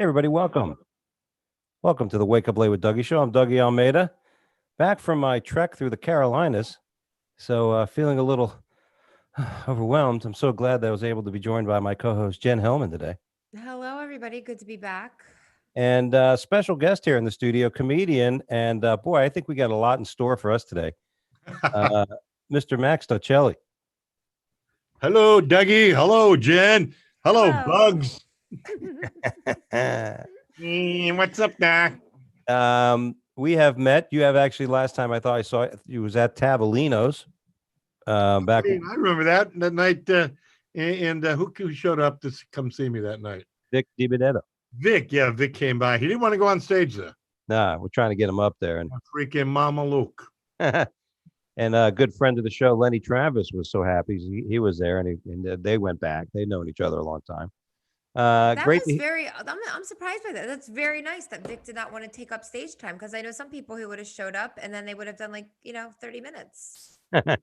Hey, everybody, welcome. Welcome to the Wake Up Late with Dougie show. I'm Dougie Almeida, back from my trek through the Carolinas. So, feeling a little overwhelmed. I'm so glad that I was able to be joined by my co host, Jen Hellman, today. Hello, everybody. Good to be back. And special guest here in the studio, comedian. And boy, I think we got a lot in store for us today. Uh, Mr. Max Dolcelli. Hello, Dougie. Hello, Jen. Hello, Hello. Bugs. What's up, Doc? We have met. You have actually last time I thought I saw you was at Tavolino's. Back. I remember that night. And who showed up to come see me that night? Vic DiBenedetto. Vic. Yeah, Vic came by. He didn't want to go on stage though. Nah, we're trying to get him up there. And Freaking Mama Luke. and a good friend of the show, Lenny Travis, was so happy he was there, and they went back. They'd known each other a long time. That Great. was very. I'm surprised by that. That's very nice that Vic did not want to take up stage time, because I know some people who would have showed up and then they would have done 30 minutes. Did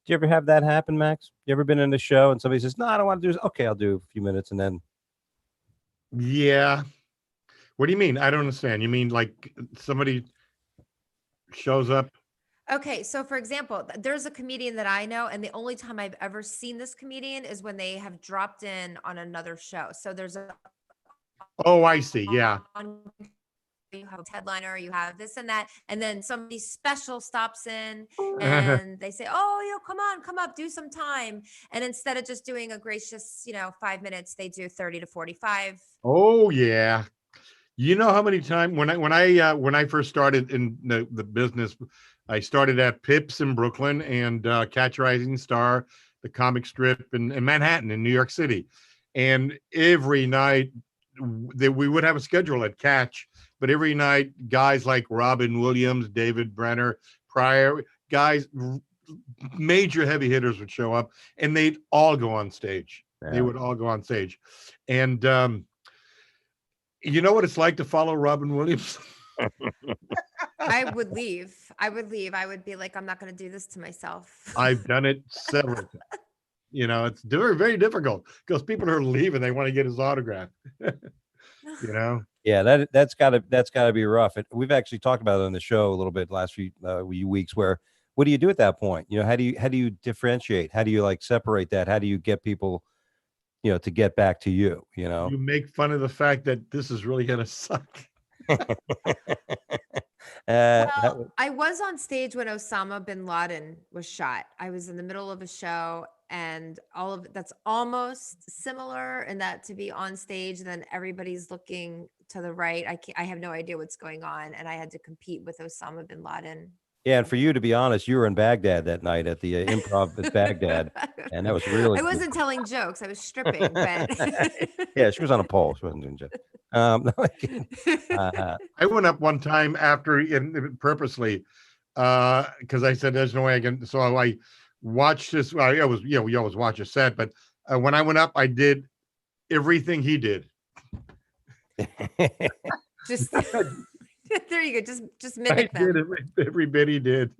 you ever have that happen, Max? You ever been in a show and somebody says, "No, I don't want to do this." Okay, I'll do a few minutes, and then. Yeah. What do you mean? I don't understand. You mean like somebody shows up? Okay, so for example, there's a comedian that I know, and the only time I've ever seen this comedian is when they have dropped in on another show. So there's a Oh, I see. Yeah. you have a headliner, you have this and that, and then somebody special stops in and they say, "Oh, come on, come up, do some time." And instead of just doing a gracious, 5 minutes, they do 30 to 45. Oh, yeah. You know how many times when I first started in the business, I started at Pips in Brooklyn and Catch Rising Star, the comic strip in Manhattan in New York City. And every night we would have a schedule at Catch, but every night guys like Robin Williams, David Brenner, Pryor, guys, major heavy hitters would show up and they'd all go on stage. Yeah. They would all go on stage. And you know what it's like to follow Robin Williams? I would leave. I would be like, I'm not going to do this to myself. I've done it several times. It's very, very difficult because people are leaving. They want to get his autograph. Yeah, that's gotta be rough. We've actually talked about it on the show a little bit last few weeks. Where what do you do at that point? How do you differentiate? How do you separate that? How do you get people, to get back to you? You make fun of the fact that this is really gonna suck. I was on stage when Osama bin Laden was shot. I was in the middle of a show, and all of that's almost similar in that to be on stage, then everybody's looking to the right. I have no idea what's going on, and I had to compete with Osama bin Laden. Yeah, and for you, to be honest, you were in Baghdad that night at the Improv at Baghdad, and that was really. I wasn't telling jokes; I was stripping. But yeah, she was on a pole. She wasn't doing jokes. I went up one time after purposely because I said there's no way I can. So I watched this. Well, we always watch a set, but when I went up, I did everything he did. Just. There you go. Just mimic them. Every bit he did.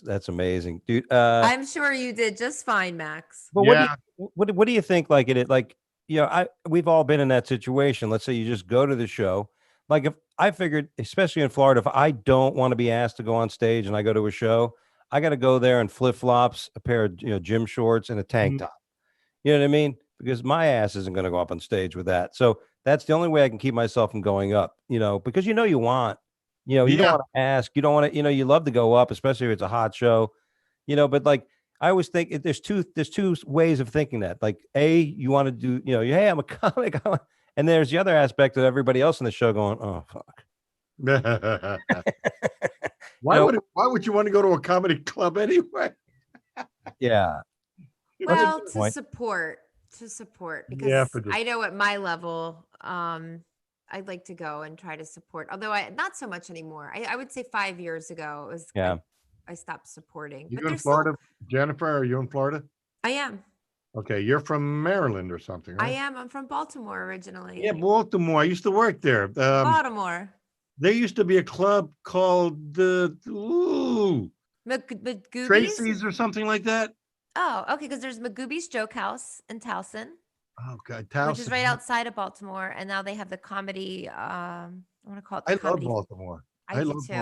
That's amazing, dude. I'm sure you did just fine, Max. But yeah. What do you think? We've all been in that situation. Let's say you just go to the show. Like, if I figured, especially in Florida, if I don't want to be asked to go on stage and I go to a show, I got to go there in flip flops, a pair of gym shorts, and a tank top. You know what I mean? Because my ass isn't going to go up on stage with that. So that's the only way I can keep myself from going up, because you want, you don't want to ask, you don't want to, you love to go up, especially if it's a hot show, but I always think there's two ways of thinking that. Like, you want to do, hey, I'm a comic. And there's the other aspect of everybody else in the show going, oh, fuck. Why would you want to go to a comedy club anyway? Yeah. Well, to support because I know at my level, I'd like to go and try to support, although not so much anymore. I would say 5 years ago it was I stopped supporting. You in Florida, Jennifer? Are you in Florida? I am. Okay, you're from Maryland or something, right? I am. I'm from Baltimore originally. Yeah, Baltimore. I used to work there. Baltimore. There used to be a club called Magoobies? Tracy's or something like that. Oh, okay. Because there's Magoobies Joke House in Towson. Oh God, which is right outside of Baltimore. And now they have the comedy. I want to call it the I love comedy. Baltimore. I I do love too.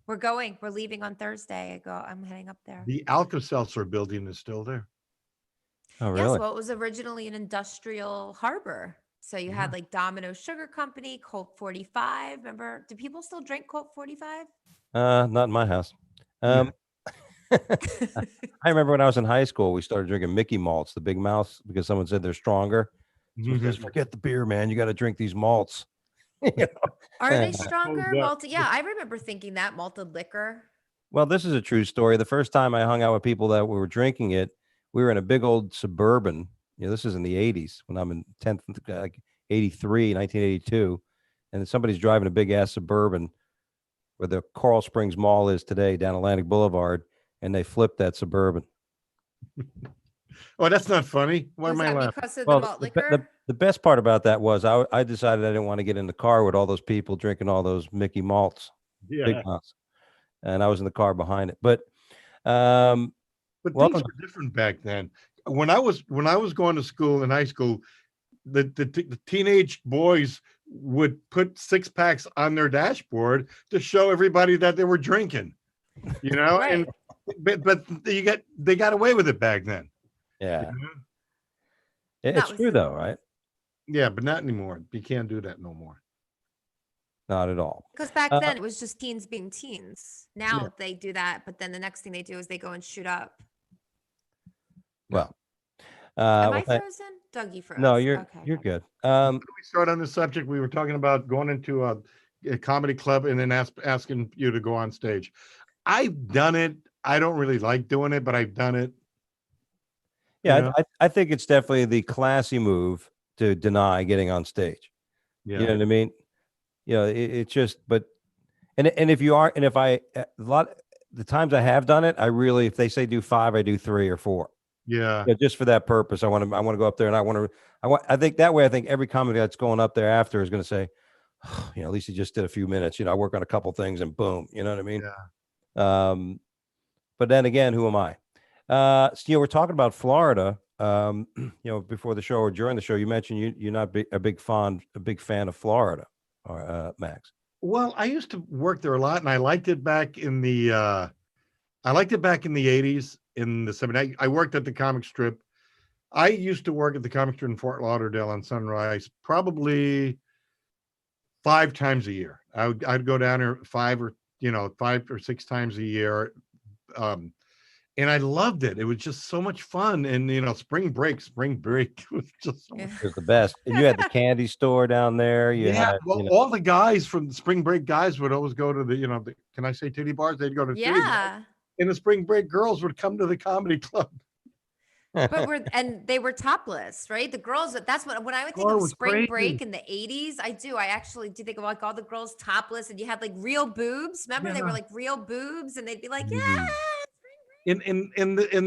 Baltimore. We're leaving on Thursday. I'm heading up there. The Alka-Seltzer building is still there. Oh, Yes, really? well, it was originally an industrial harbor. So you had like Domino Sugar Company, Colt 45. Remember, do people still drink Colt 45? Not in my house. I remember when I was in high school, we started drinking Mickey malts, the big mouths, because someone said they're stronger. So we said, forget the beer, man. You got to drink these malts. You know? Are they Yeah. stronger? Malted? Yeah, I remember thinking that malted liquor. Well, this is a true story. The first time I hung out with people that were drinking it, we were in a big old Suburban. This is in the 80s when I'm in 10th, like 83, 1982. And then somebody's driving a big ass Suburban where the Coral Springs Mall is today down Atlantic Boulevard. And they flipped that Suburban. Oh, that's not funny. Why am I laughing? Because of the Well, malt liquor? the best part about that was I decided I didn't want to get in the car with all those people drinking all those Mickey malts, big malts. And I was in the car behind it. But things were different back then. When I was going to school in high school, the teenage boys would put 6-packs on their dashboard to show everybody that they were drinking. Right. And but they got away with it back then. Yeah. It's true though, right? Yeah, but not anymore. You can't do that no more. Not at all. Because back then it was just teens being teens. Now they do that, but then the next thing they do is they go and shoot up. Well, am I frozen? Dougie froze. No, you're good. When we start on this subject, we were talking about going into a comedy club and then asking you to go on stage. I've done it. I don't really like doing it, but I've done it. Yeah, I think it's definitely the classy move to deny getting on stage. Yeah. You know what I mean? It's just, but, and if you are, and if the times I have done it, if they say do 5, I do 3 or 4. Yeah. Just for that purpose. I want to go up there and I think that way, I think every comedy that's going up there after is going to say, at least he just did a few minutes, I work on a couple things and boom, you know what I mean? Yeah. But then again, who am I? We're talking about Florida. Before the show or during the show, you mentioned you're not a big fan of Florida, or Max. Well, I used to work there a lot, and I liked it back in the 80s, in the 70s. I worked at the comic strip. I used to work at the comic strip in Fort Lauderdale on Sunrise, probably 5 times a year. I'd go down there 5 or 6 times a year. And I loved it. It was just so much fun. And spring break was just so much It was the best. And you had the candy store down there. All the guys from the spring break guys would always go to the can I say titty bars? They'd go to titty bars. And the spring break girls would come to the comedy club. But they were topless, right? The girls, that's when I would think of spring break in the 80s. I actually do think of like all the girls topless, and you had like real boobs. Remember, they were like real boobs, and they'd be like, And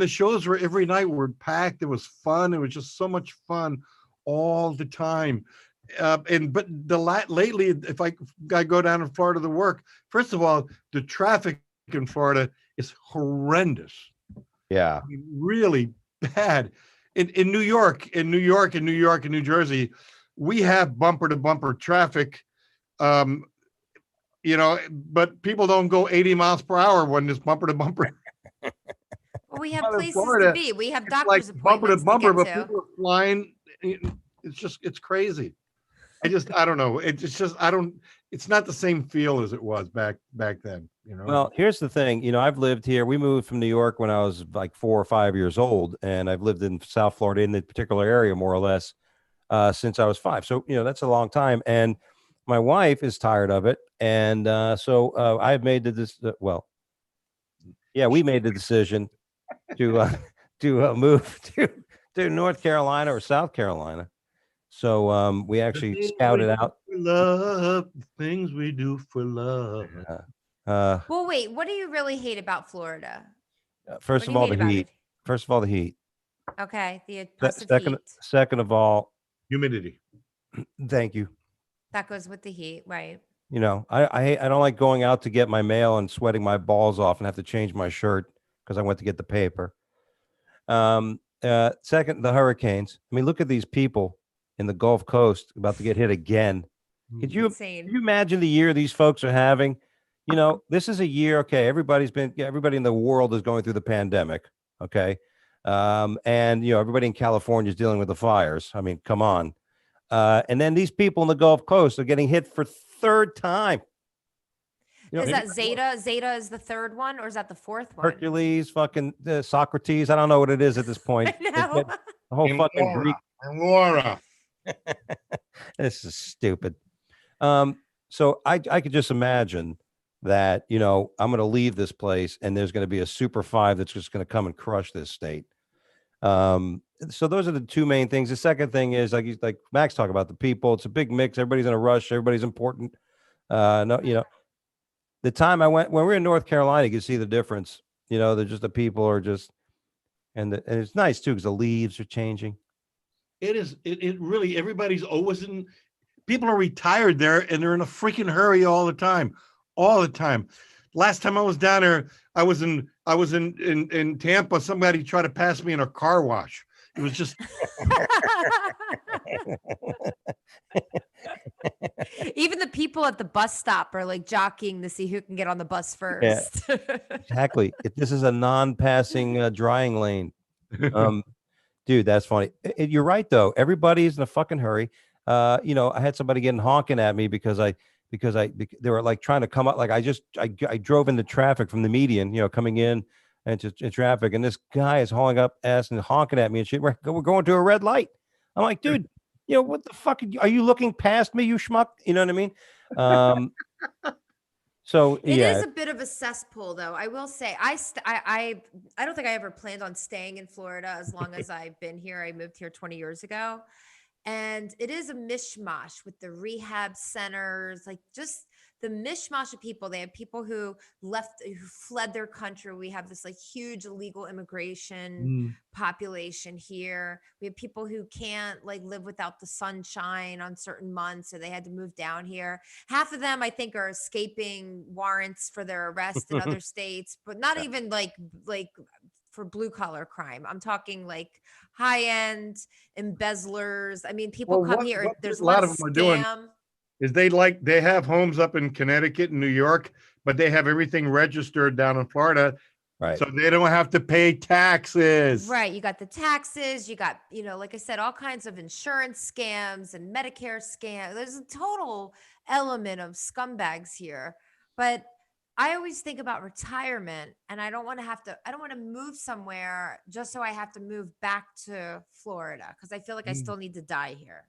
the shows were every night were packed. It was fun. It was just so much fun all the time. Lately, if I go down to Florida to work, first of all, the traffic in Florida is horrendous. Yeah, really bad. In New York, and New Jersey, we have bumper to bumper traffic. But people don't go 80 miles per hour when it's bumper to bumper. Well, we have places to be. We have doctor's appointments bumper to bumper, but people are flying. It's crazy. I don't know. It's not the same feel as it was back then. Well, here's the thing. I've lived here. We moved from New York when I was like 4 or 5 years old, and I've lived in South Florida in the particular area more or less since I was 5. So that's a long time, and my wife is tired of it, and so I've made we made the decision to move to North Carolina or South Carolina. So we actually scouted out love, things we do for love. Well, wait, what do you really hate about Florida? First of all, the heat. Okay, the oppressive heat. Second of all, humidity. Thank you. That goes with the heat, right? I don't like going out to get my mail and sweating my balls off and have to change my shirt because I went to get the paper. Second, the hurricanes. I mean, look at these people in the Gulf Coast about to get hit again. Could you Insane. imagine the year these folks are having? You know, this is a year. Okay, everybody in the world is going through the pandemic. Okay, and everybody in California is dealing with the fires. I mean, come on. And then these people in the Gulf Coast are getting hit for third time. Is that Zeta? Zeta is the third one, or is that the fourth one? Hercules, fucking Socrates. I don't know what it is at this point. I know. The whole And fucking Laura, Greek. and Laura. This is stupid. So I could just imagine that, I'm going to leave this place and there's going to be a super five that's just going to come and crush this state. So those are the two main things. The second thing is like Max talked about the people. It's a big mix. Everybody's in a rush. Everybody's important. The time I went when we were in North Carolina, you could see the difference. They're just the people are just, and it's nice too because the leaves are changing. It is. It really. Everybody's always in. People are retired there, and they're in a freaking hurry all the time. All the time. Last time I was down there, I was in Tampa. Somebody tried to pass me in a car wash. It was just. Even the people at the bus stop are like jockeying to see who can get on the bus first. Yeah, exactly. This is a non-passing drying lane. Dude, that's funny. You're right though. Everybody's in a fucking hurry. I had somebody getting honking at me because they were like trying to come up. Like I drove into traffic from the median, coming in into traffic, and this guy is hauling up ass and honking at me and shit. We're going to a red light. I'm like, dude, what the fuck are you looking past me, you schmuck? You know what I mean? So it is a bit of a cesspool, though. I will say, I don't think I ever planned on staying in Florida as long as I've been here. I moved here 20 years ago, and it is a mishmash with the rehab centers, like just the mishmash of people. They have people who fled their country. We have this like huge illegal immigration population here. We have people who can't like live without the sunshine on certain months, so they had to move down here. Half of them, I think, are escaping warrants for their arrest in other states, but not even like for blue collar crime. I'm talking like high end embezzlers. I mean, people come here. There's a lot of them are doing. Is they have homes up in Connecticut and New York, but they have everything registered down in Florida. Right. So they don't have to pay taxes. Right. You got the taxes, you got, like I said, all kinds of insurance scams and Medicare scams. There's a total element of scumbags here. But I always think about retirement, and I don't want to move somewhere just so I have to move back to Florida, because I feel like I still need to die here.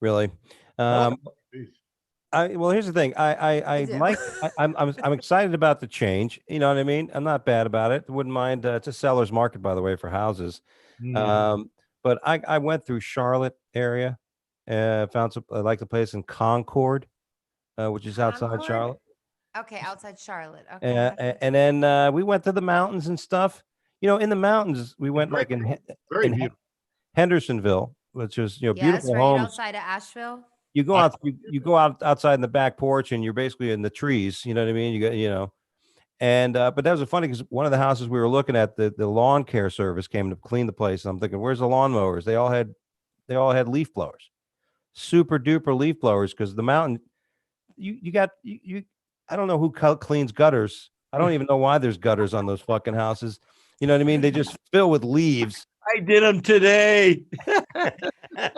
Really? Well, here's the thing. I'm excited about the change. You know what I mean? I'm not bad about it. Wouldn't mind. It's a seller's market, by the way, for houses. But I went through Charlotte area, found I like the place in Concord, which is outside Charlotte. Okay, outside Charlotte. Okay. And then we went to the mountains and stuff. In the mountains, we went like in Hendersonville, which is beautiful right homes outside of Asheville. You go out, you go outside in the back porch, and you're basically in the trees. You know what I mean? You got, and but that was funny because one of the houses we were looking at, the lawn care service came to clean the place, and I'm thinking, where's the lawnmowers? They all had leaf blowers, super duper leaf blowers, because the mountain, you got. I don't know who cleans gutters. I don't even know why there's gutters on those fucking houses. You know what I mean? They just fill with leaves. I did them today.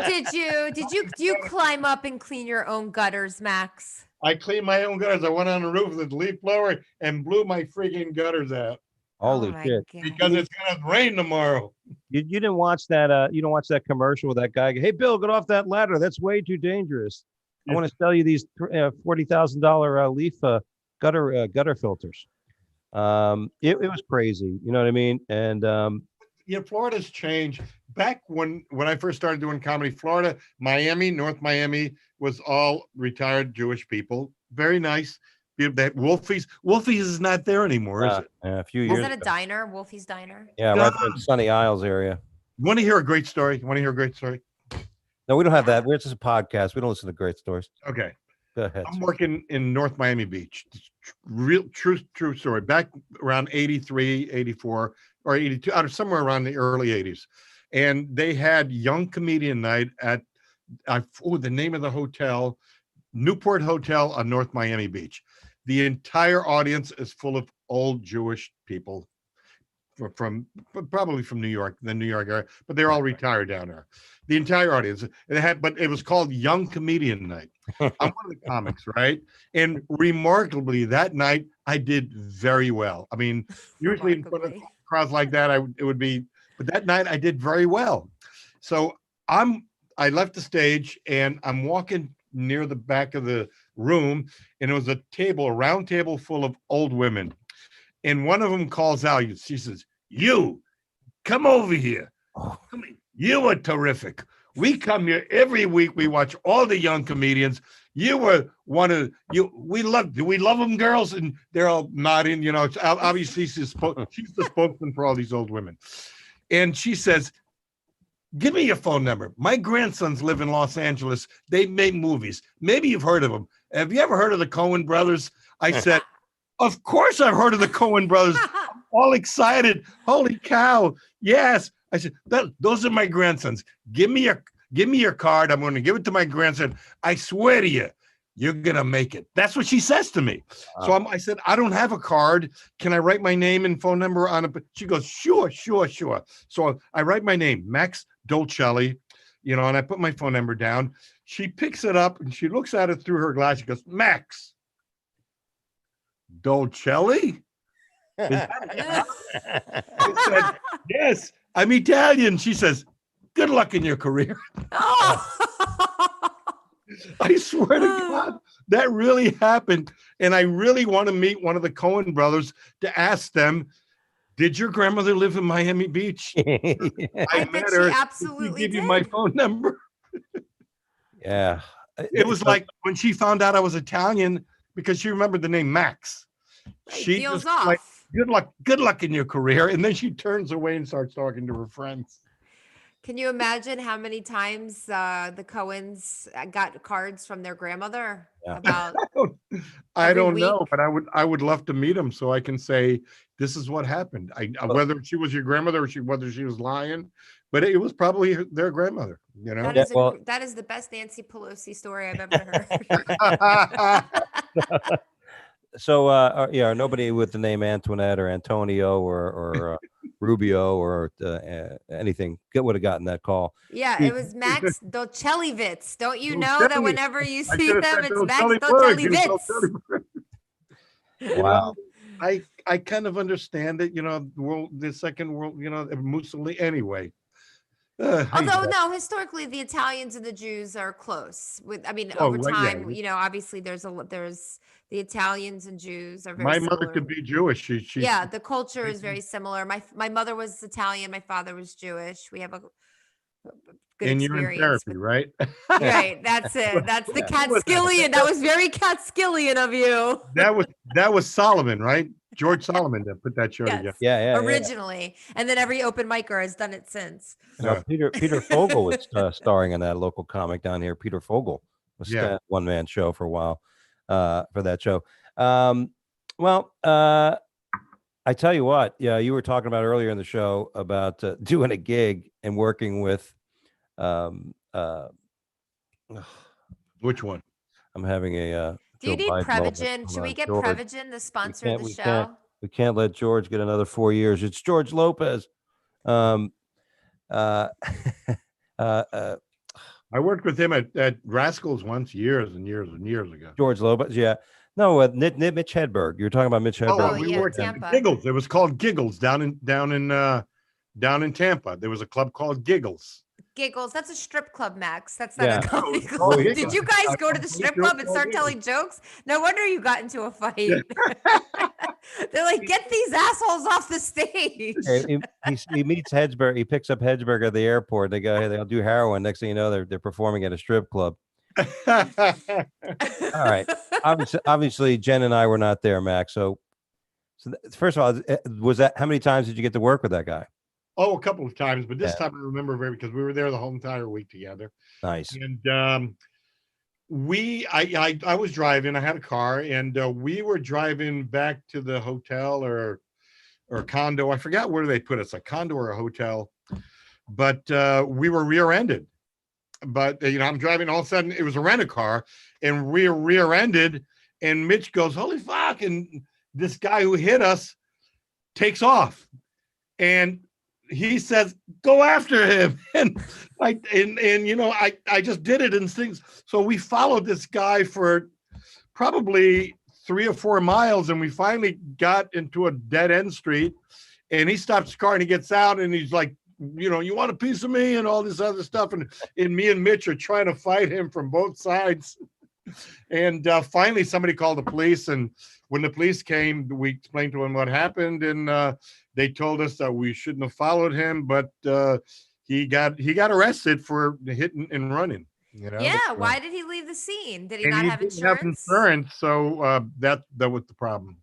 Did you climb up and clean your own gutters, Max? I cleaned my own gutters. I went on the roof with a leaf blower and blew my freaking gutters out. Holy shit! God. Because it's gonna rain tomorrow. You didn't watch that? You don't watch that commercial with that guy? Hey, Bill, get off that ladder. That's way too dangerous. I want to sell you these $40,000 leaf gutter filters. It was crazy. You know what I mean? And Florida's changed. Back when I first started doing comedy, Florida, Miami, North Miami was all retired Jewish people. Very nice. That Wolfie's is not there anymore, is it? A few years. Is that a diner? Wolfie's Diner? Yeah, right there in Sunny Isles area. Want to hear a great story? No, we don't have that. We're just a podcast. We don't listen to great stories. Okay. Go ahead. I'm working in North Miami Beach. Real true story. Back around 83, 84, or 82, somewhere around the early 80s. and they had young comedian night at the name of the hotel, Newport Hotel on North Miami Beach. The entire audience is full of old Jewish people from probably from New York, the New York area, but they're all retired down there. The entire audience. But it was called Young Comedian Night. I'm one of the comics, right? And remarkably, that night I did very well. I mean, usually in front of crowds like that, it would be, but that night I did very well. So I left the stage and I'm walking near the back of the room, and it was a round table full of old women. And one of them calls out, she says, "You, come over here. Come here. You are terrific. We come here every week. We watch all the young comedians. You were one of you. Do we love them, girls?" And they're all nodding. You know, obviously she's the spokesman for all these old women. And she says, "Give me your phone number. My grandsons live in Los Angeles. They make movies. Maybe you've heard of them. Have you ever heard of the Coen brothers?" I said, "Of course I've heard of the Coen brothers." I'm all excited. Holy cow. Yes. I said, "Those are my grandsons. Give me your card. I'm going to give it to my grandson. I swear to you, you're going to make it." That's what she says to me. Wow. So I said, "I don't have a card. Can I write my name and phone number on it?" She goes, sure. So I write my name, Max Dolcelli, and I put my phone number down. She picks it up and she looks at it through her glass. She goes, "Max Dolcelli?" I said, "Yes, I'm Italian." She says, "Good luck in your career." I swear to God, that really happened. And I really want to meet one of the Coen brothers to ask them, "Did your grandmother live in Miami Beach?" I bet she absolutely did. Give you my phone number. Yeah. It was like when she found out I was Italian, because she remembered the name Max. She feels just off. like, good luck in your career. And then she turns away and starts talking to her friends. Can you imagine how many times the Coens got cards from their grandmother about? I don't know, but I would love to meet them so I can say, this is what happened. Whether she was your grandmother or whether she was lying, but it was probably their grandmother. That is the best Nancy Pelosi story I've ever heard. So, nobody with the name Antoinette or Antonio or Rubio or anything would have gotten that call. Yeah, it was Max Dolcellivitz. Don't you know that whenever you see them, it's Max Dolcellivitz? Wow. I kind of understand it. The Second World, Mussolini anyway. Although no, historically the Italians and the Jews are close. Over time, obviously there's the Italians and Jews are very similar. My mother could be Jewish. Yeah, the culture is very similar. My mother was Italian. My father was Jewish. We have a good and experience. You're in therapy, right? Right. That's it. That's the Catskillian. That was very Catskillian of you. That was Solomon, right? George Solomon that put that show together. Yeah. Originally, and then every open micer has done it since. Peter Fogel was starring in that local comic down here. Peter Fogel was a one-man show for a while for that show. I tell you what, you were talking about earlier in the show about doing a gig and working with which one? I'm having a do you need Prevagen? Should we get George. Prevagen, the sponsor of the show? We can't let George get another 4 years. It's George Lopez. I worked with him at Rascals once years and years and years ago. George Lopez, yeah. No, Mitch Hedberg. You were talking about Mitch Hedberg. We worked at Giggles. It was called Giggles down in Tampa. There was a club called Giggles. Giggles. That's a strip club, Max. That's not a comedy club. Did you guys go to the strip club and start telling jokes? No wonder you got into a fight. They're like, get these assholes off the stage. He meets Hedberg. He picks up Hedberg at the airport. They go, hey, they'll do heroin. Next thing you know, they're performing at a strip club. All right. Obviously, Jen and I were not there, Max. So first of all, was that how many times did you get to work with that guy? Oh, a couple of times, but this time I remember because we were there the whole entire week together. Nice. And I was driving. I had a car, and we were driving back to the hotel or condo. I forgot where they put us, a condo or a hotel. but we were rear-ended. But I'm driving, all of a sudden it was a rent-a-car, and we were rear-ended, and Mitch goes, "Holy fuck!" And this guy who hit us takes off, and he says, "Go after him." And I just did it and things. So we followed this guy for probably 3 or 4 miles, and we finally got into a dead end street, and he stops the car and he gets out and he's like, "You want a piece of me?" and all this other stuff. And me and Mitch are trying to fight him from both sides. And finally somebody called the police. And when the police came, we explained to him what happened. And they told us that we shouldn't have followed him, but he got arrested for hitting and running. Yeah. Why did he leave the scene? Did he And not he have didn't have insurance? insurance, so that was the problem.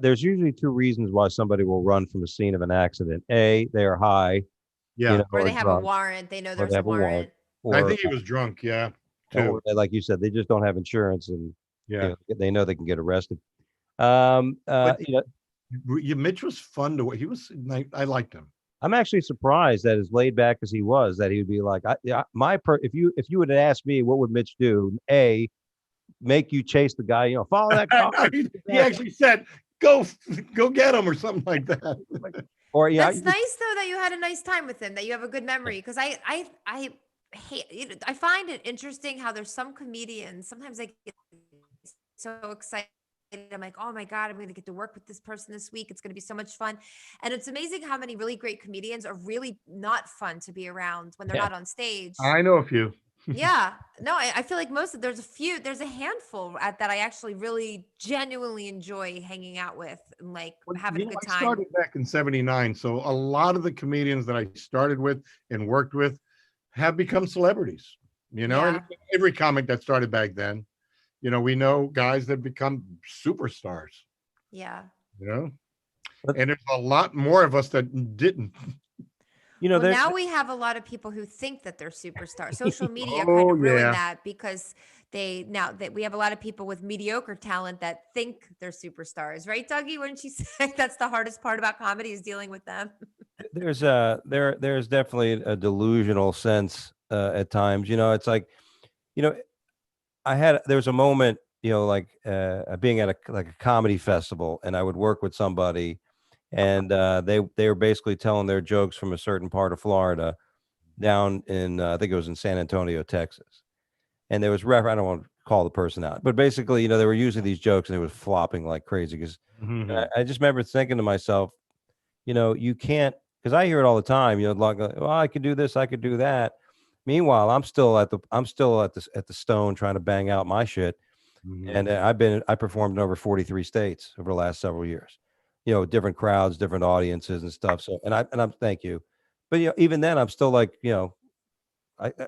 There's usually 2 reasons why somebody will run from a scene of an accident. A, they are high, Yeah. Or they have a drunk, warrant. They know or there's they a have a warrant, warrant. I think he was drunk. Yeah. Too. or like you said, they just don't have insurance, and Yeah. they know they can get arrested. Mitch was fun to. He was. I liked him. I'm actually surprised that as laid back as he was, that he would be like, if you would have asked me, what would Mitch do? A, make you chase the guy, follow that car. He actually said, "Go get him," or something like that. Or That's nice though that you had a nice time with him, that you have a good memory. Because I hate, I find it interesting how there's some comedians, sometimes I get so excited. I'm like, oh my God, I'm going to get to work with this person this week. It's going to be so much fun. And it's amazing how many really great comedians are really not fun to be around when they're not on stage. I know a few. Yeah. No, I feel like there's a handful that I actually really genuinely enjoy hanging out with and like having a good time. I started back in '79. So a lot of the comedians that I started with and worked with have become celebrities, and every comic that started back then, we know guys that become superstars. Yeah. And there's a lot more of us that didn't. Now we have a lot of people who think that they're superstars. Social media kind of ruined that, because now that we have a lot of people with mediocre talent that think they're superstars, right, Dougie? Wouldn't you say that's the hardest part about comedy, is dealing with them? There's definitely a delusional sense at times. It's like, there was a moment, like being at a comedy festival, and I would work with somebody, and they were basically telling their jokes from a certain part of Florida down in I think it was in San Antonio, Texas. And there was I don't want to call the person out, but basically, they were using these jokes and it was flopping like crazy, because I just remember thinking to myself, you can't, because I hear it all the time, like, well, I could do this, I could do that. Meanwhile, I'm still at the Stone trying to bang out my shit. And I performed in over 43 states over the last several years, different crowds, different audiences and stuff. So, and I'm thank you. But, even then I'm still like,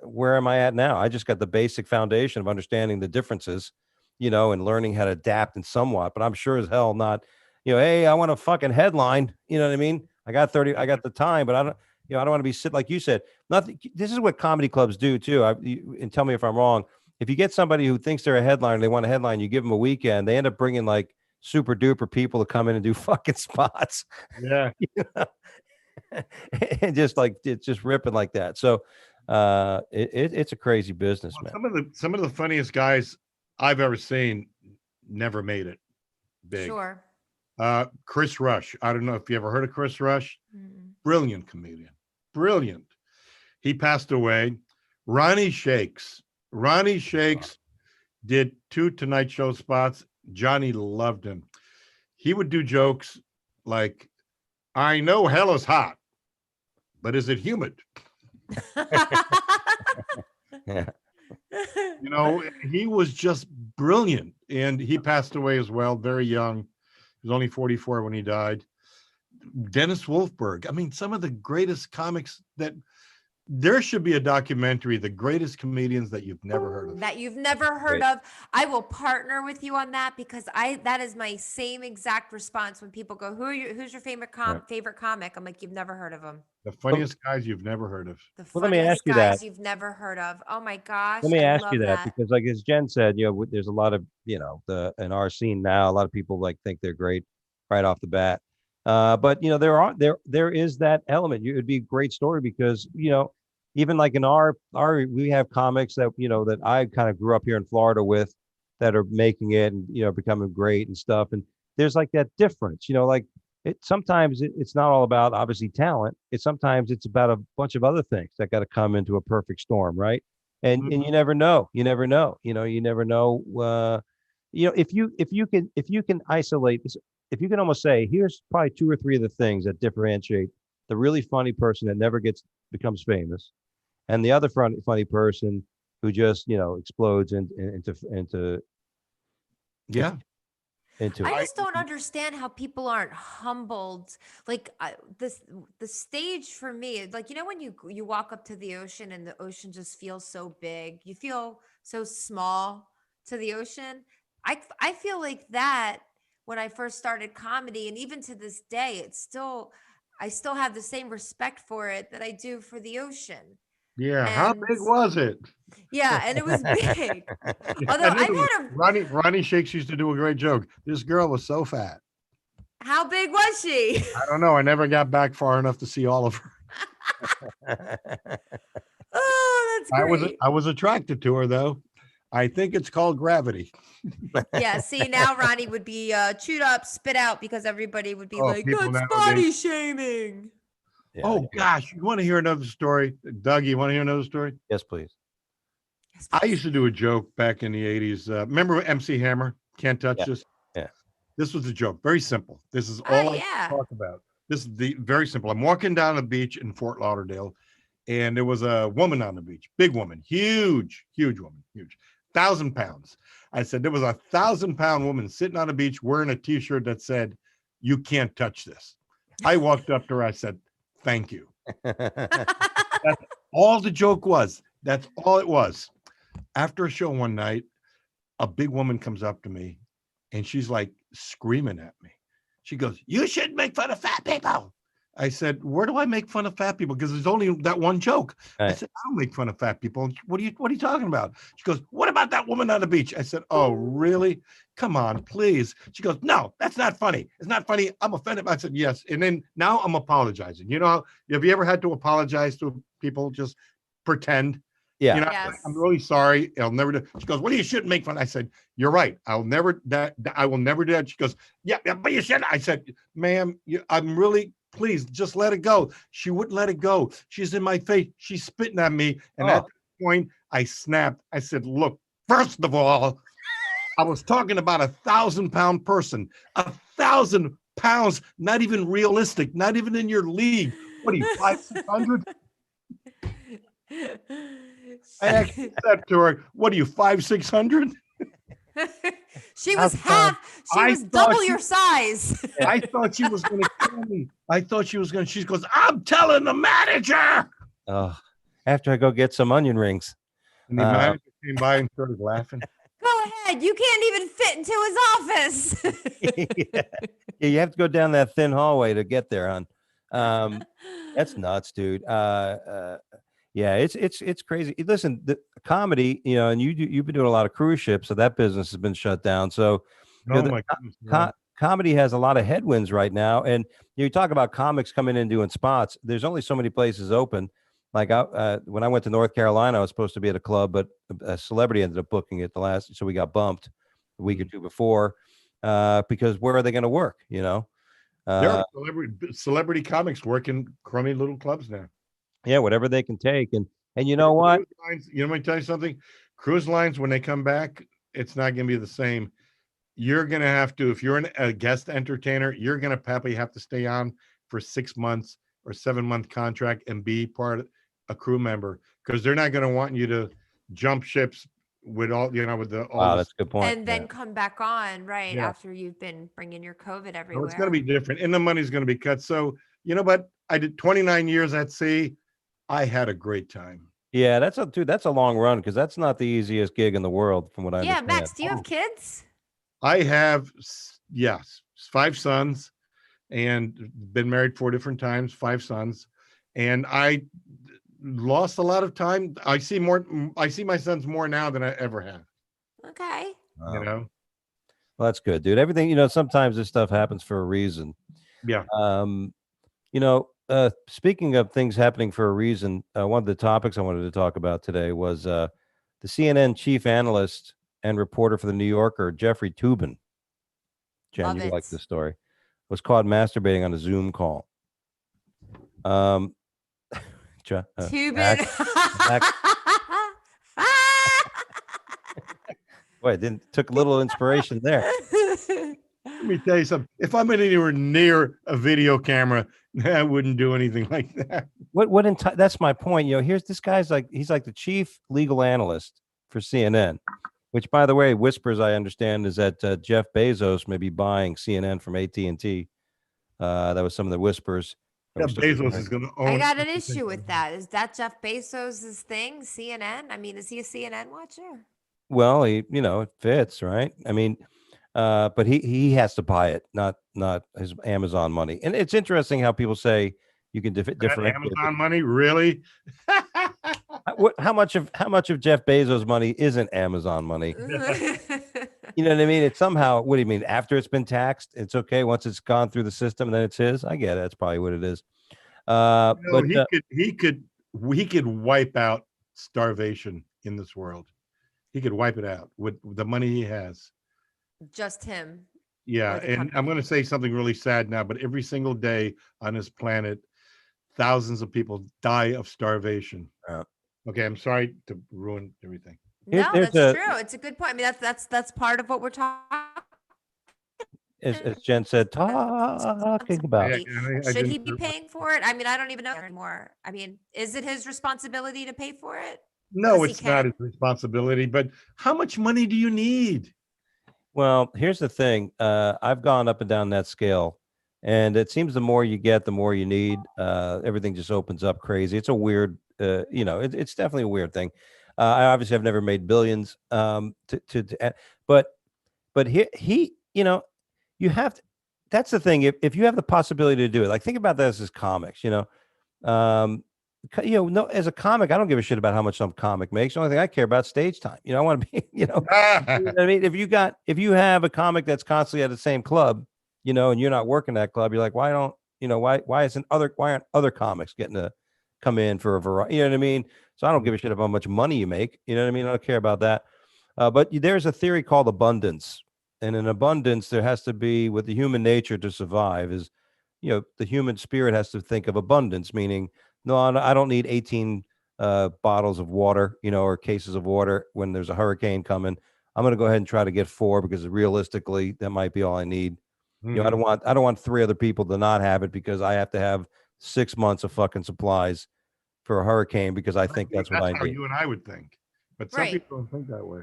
where am I at now? I just got the basic foundation of understanding the differences, and learning how to adapt in somewhat, but I'm sure as hell not, hey, I want a fucking headline. You know what I mean? I got the time, but I don't want to be like you said, nothing. This is what comedy clubs do too. And tell me if I'm wrong. If you get somebody who thinks they're a headliner, they want a headline, you give them a weekend, they end up bringing like super duper people to come in and do fucking spots. Yeah. And it's just ripping like that. So it's a crazy business, man. Some of the funniest guys I've ever seen never made it big. Sure. Chris Rush. I don't know if you ever heard of Chris Rush. Brilliant comedian. Brilliant. He passed away. Ronnie Shakes did 2 Tonight Show spots. Johnny loved him. He would do jokes like, "I know hell is hot, but is it humid?" Yeah. He was just brilliant, and he passed away as well, very young. He was only 44 when he died. Dennis Wolfberg. I mean, some of the greatest comics there should be a documentary, the greatest comedians that you've never heard of. That you've never heard of. I will partner with you on that, because that is my same exact response when people go, who's your favorite comic? I'm like, you've never heard of them. The funniest guys you've never heard of. The Well, let me ask funniest you guys that. you've never heard of. Oh my gosh. Let me I ask love you that, because like as Jen said, there's a lot of, in our scene now, a lot of people like think they're great right off the bat. But there is that element. It would be a great story because even like in our we have comics that that I kind of grew up here in Florida with that are making it and becoming great and stuff. And there's like that difference, like sometimes it's not all about obviously talent. Sometimes it's about a bunch of other things that got to come into a perfect storm, right? And you never know. You never know. You never know. If you can isolate this, if you can almost say, here's probably two or three of the things that differentiate the really funny person that never becomes famous, and the other funny person who just explodes into Yeah. into I it. just don't understand how people aren't humbled. Like the stage for me, like when you walk up to the ocean and the ocean just feels so big, you feel so small to the ocean. I feel like that when I first started comedy, and even to this day, I still have the same respect for it that I do for the ocean. Yeah. How And big was it? yeah, and it was big. Although And I've then had a Ronnie Shakes used to do a great joke. This girl was so fat. how big was she? I don't know. I never got back far enough to see all of her. Oh, that's great. I was attracted to her though. I think it's called gravity. Yeah, see now Ronnie would be chewed up, spit out because everybody would be Oh, like, people that's nowadays. body shaming. Yeah, Oh gosh, you want to hear another story? Doug, you want to hear another story? yes, please. Yes, I please. used to do a joke back in the 80s. Remember MC Hammer? Can't touch Yeah. this. Yeah. This was a joke. Very simple. This is Oh, all I yeah. talk about. This is the very simple. I'm walking down the beach in Fort Lauderdale, and there was a woman on the beach, big woman, huge woman, huge, 1,000 pounds. I said, there was a 1,000-pound woman sitting on the beach wearing a t-shirt that said, "You can't touch this." I walked up to her. I said, "Thank you." That's all the joke was. That's all it was. After a show one night, a big woman comes up to me and she's like screaming at me. She goes, "You shouldn't make fun of fat people." I said, "Where do I make fun of fat people? Because there's only that one joke." I Right. said, "I don't make fun of fat people." What are you talking about? She goes, "What about that woman on the beach?" I said, "Oh, really? Come on, please." She goes, "No, that's not funny. It's not funny. I'm offended." I said, "Yes." And then now I'm apologizing. Have you ever had to apologize to people? Just pretend. Yeah. Yes. I'm really sorry. I'll never do. She goes, "Well, you shouldn't make fun." I said, "You're right. I will never do that." She goes, yeah, but you should. I said, "Ma'am, I'm really, please just let it go." She wouldn't let it go. She's in my face. She's spitting at me. And at that point, I snapped. I said, "Look, first of all, I was talking about 1,000-pound person, 1,000 pounds, not even realistic, not even in your league. What are you, 500, 600? I actually said to her, "What are you, 500, 600?" She was I was thought double she- your size. I thought she was going to kill me. I thought she was going to, she goes, "I'm telling the manager." Oh, after I go get some onion rings. And the manager came by and started laughing. Go ahead. You can't even fit into his office. Yeah, you have to go down that thin hallway to get there, hon. That's nuts, dude. Yeah, it's crazy. Listen, the comedy, and you've been doing a lot of cruise ships, so that business has been shut down. So, Oh my goodness. comedy has a lot of headwinds right now. And you talk about comics coming in doing spots. There's only so many places open. Like when I went to North Carolina, I was supposed to be at a club, but a celebrity ended up booking it so we got bumped a week or two before because where are they going to work? There are celebrity comics working crummy little clubs now. Yeah, whatever they can take. And you know what? Lines, let me tell you something. Cruise lines, when they come back, it's not going to be the same. You're going to have to, if you're a guest entertainer, you're going to probably have to stay on for 6 months or 7-month contract and be part of a crew member, because they're not going to want you to jump ships with all, with the, all Wow, the, that's a good point. And then come back on, right, Yeah. after you've been bringing your COVID so everywhere. it's going to be different, and the money's going to be cut. So, but I did 29 years at sea. I had a great time. Yeah, that's a long run, because that's not the easiest gig in the world, from what I understand. Max, do you have kids? I have, yes, 5 sons, and been married 4 different times, 5 sons, and I lost a lot of time. I see my sons more now than I ever have. Okay. Well, that's good, dude. Everything, sometimes this stuff happens for a reason. Yeah. Speaking of things happening for a reason, one of the topics I wanted to talk about today was the CNN chief analyst and reporter for the New Yorker, Jeffrey Toobin. Jen, Love you it. like this story? Was caught masturbating on a Zoom call. Um, Tubin. Boy, took a little inspiration there. Let me tell you something. If I'm anywhere near a video camera, I wouldn't do anything like that. That's my point. Here's this guy's he's like the chief legal analyst for CNN, which, by the way, whispers I understand is that Jeff Bezos may be buying CNN from AT&T. That was some of the whispers. Yeah, Bezos is going to own. I got an issue with that. Is that Jeff Bezos's thing? CNN? I mean, is he a CNN watcher? Well, it fits, right? I mean, but he has to buy it, not his Amazon money. And it's interesting how people say you can differentiate. Amazon money, really? How much of Jeff Bezos' money isn't Amazon money? You know what I mean? It's somehow. What do you mean? After it's been taxed, it's okay. Once it's gone through the system, then it's his. I get it. That's probably what it is. But he could wipe out starvation in this world. He could wipe it out with the money he has. Just him. Yeah, and I'm going to say something really sad now, but every single day on this planet, thousands of people die of starvation. Okay, I'm sorry to ruin everything. No, that's true. It's a good point. I mean, that's part of what we're talking. As Jen said, talking about. Should he be paying for it? I mean, I don't even know anymore. I mean, is it his responsibility to pay for it? No, it's not his responsibility. But how much money do you need? Well, here's the thing. I've gone up and down that scale, and it seems the more you get, the more you need. Everything just opens up crazy. It's a weird, it's definitely a weird thing. I obviously have never made billions. But he, you have to. That's the thing. If you have the possibility to do it, like think about this as comics. No, as a comic, I don't give a shit about how much some comic makes. The only thing I care about is stage time. I want to be, you know what I mean? If you have a comic that's constantly at the same club, and you're not working that club, you're like, why aren't other comics getting to come in for a variety? You know what I mean? So I don't give a shit about how much money you make. You know what I mean? I don't care about that. But there's a theory called abundance. And in abundance, there has to be, with the human nature to survive, is, the human spirit has to think of abundance, meaning, no, I don't need 18 bottles of water, or cases of water when there's a hurricane coming. I'm going to go ahead and try to get 4 because realistically, that might be all I need. Mm-hmm. I don't want 3 other people to not have it because I have to have 6 months of fucking supplies for a hurricane because I think that's what I need. How you and I would think, but some people don't think that way.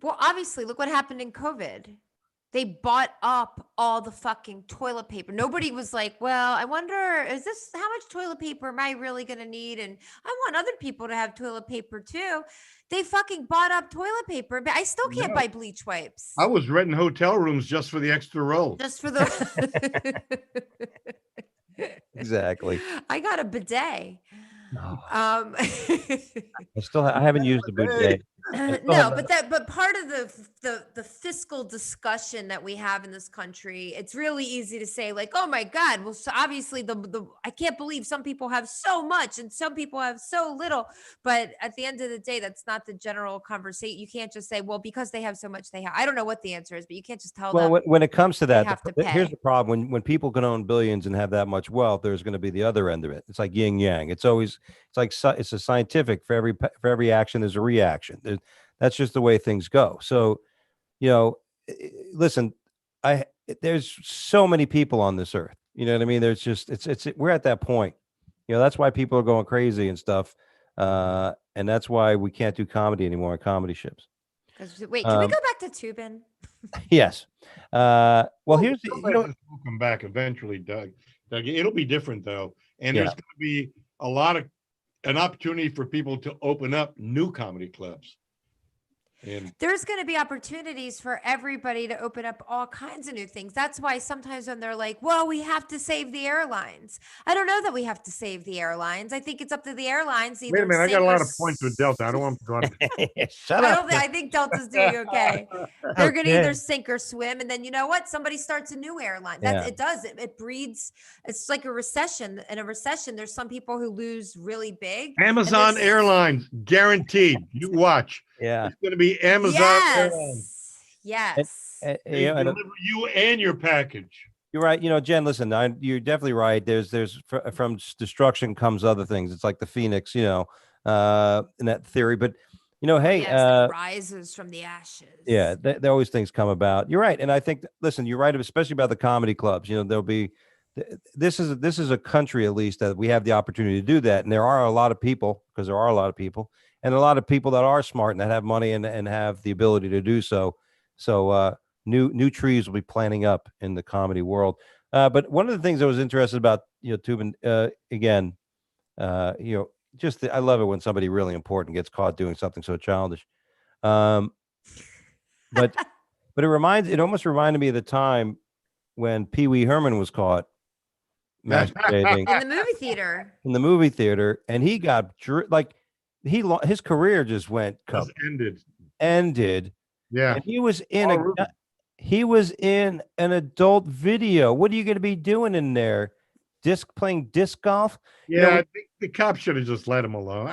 Well, obviously, look what happened in COVID. They bought up all the fucking toilet paper. Nobody was like, well, I wonder, how much toilet paper am I really going to need? And I want other people to have toilet paper too. They fucking bought up toilet paper, but I still can't buy bleach wipes. I was renting hotel rooms just for the extra roll. Just for the... Exactly. I got a bidet. No. I haven't used a bidet. But part of the fiscal discussion that we have in this country, it's really easy to say like, oh my God, well, so obviously I can't believe some people have so much and some people have so little. But at the end of the day, that's not the general conversation. You can't just say, well, because they have so much, they have. I don't know what the answer is, but you can't just tell them. Well, when it comes to that, here's the problem: when people can own billions and have that much wealth, there's going to be the other end of it. It's like yin yang. It's a scientific. For every action, there's a reaction. That's just the way things go. So, listen, there's so many people on this earth. You know what I mean? There's just we're at that point. That's why people are going crazy and stuff, and that's why we can't do comedy anymore on comedy ships. Wait, can we go back to Toobin? Yes. Well, here's we'll come back eventually, Doug. It'll be different though, and there's going to be an opportunity for people to open up new comedy clubs. And There's going to be opportunities for everybody to open up all kinds of new things. That's why sometimes when they're like, well, we have to save the airlines. I don't know that we have to save the airlines. I think it's up to the airlines to wait a either minute, I got sink a or lot of points with Delta. I don't want to go on. Shut I up. don't think I think Delta's doing okay. They're going to Okay. either sink or swim, and then you know what? Somebody starts a new airline. Yeah. It does. It breeds. It's like a recession. In a recession, there's some people who lose really big. Amazon Airlines, guaranteed. You watch. Yeah. It's going to be Amazon Airlines. Yes. They Yeah, deliver you and your package. you're right. Jen, listen, you're definitely right. There's from destruction comes other things. It's like the Phoenix, in that theory. But, hey, Yes, it rises from the ashes. yeah, there always things come about. You're right. And I think, listen, you're right, especially about the comedy clubs. There'll be, this is a country, at least, that we have the opportunity to do that. And there are a lot of people, because there are a lot of people, and a lot of people that are smart and that have money and have the ability to do so. So new trees will be planting up in the comedy world. But one of the things I was interested about, Tubin, again, I love it when somebody really important gets caught doing something so childish. But it almost reminded me of the time when Pee Wee Herman was caught masturbating in the movie theater. And he got his career just went ended. Yeah. And he was in an adult video. What are you going to be doing in there? Playing disc golf? Yeah, I think the cops should have just let him alone.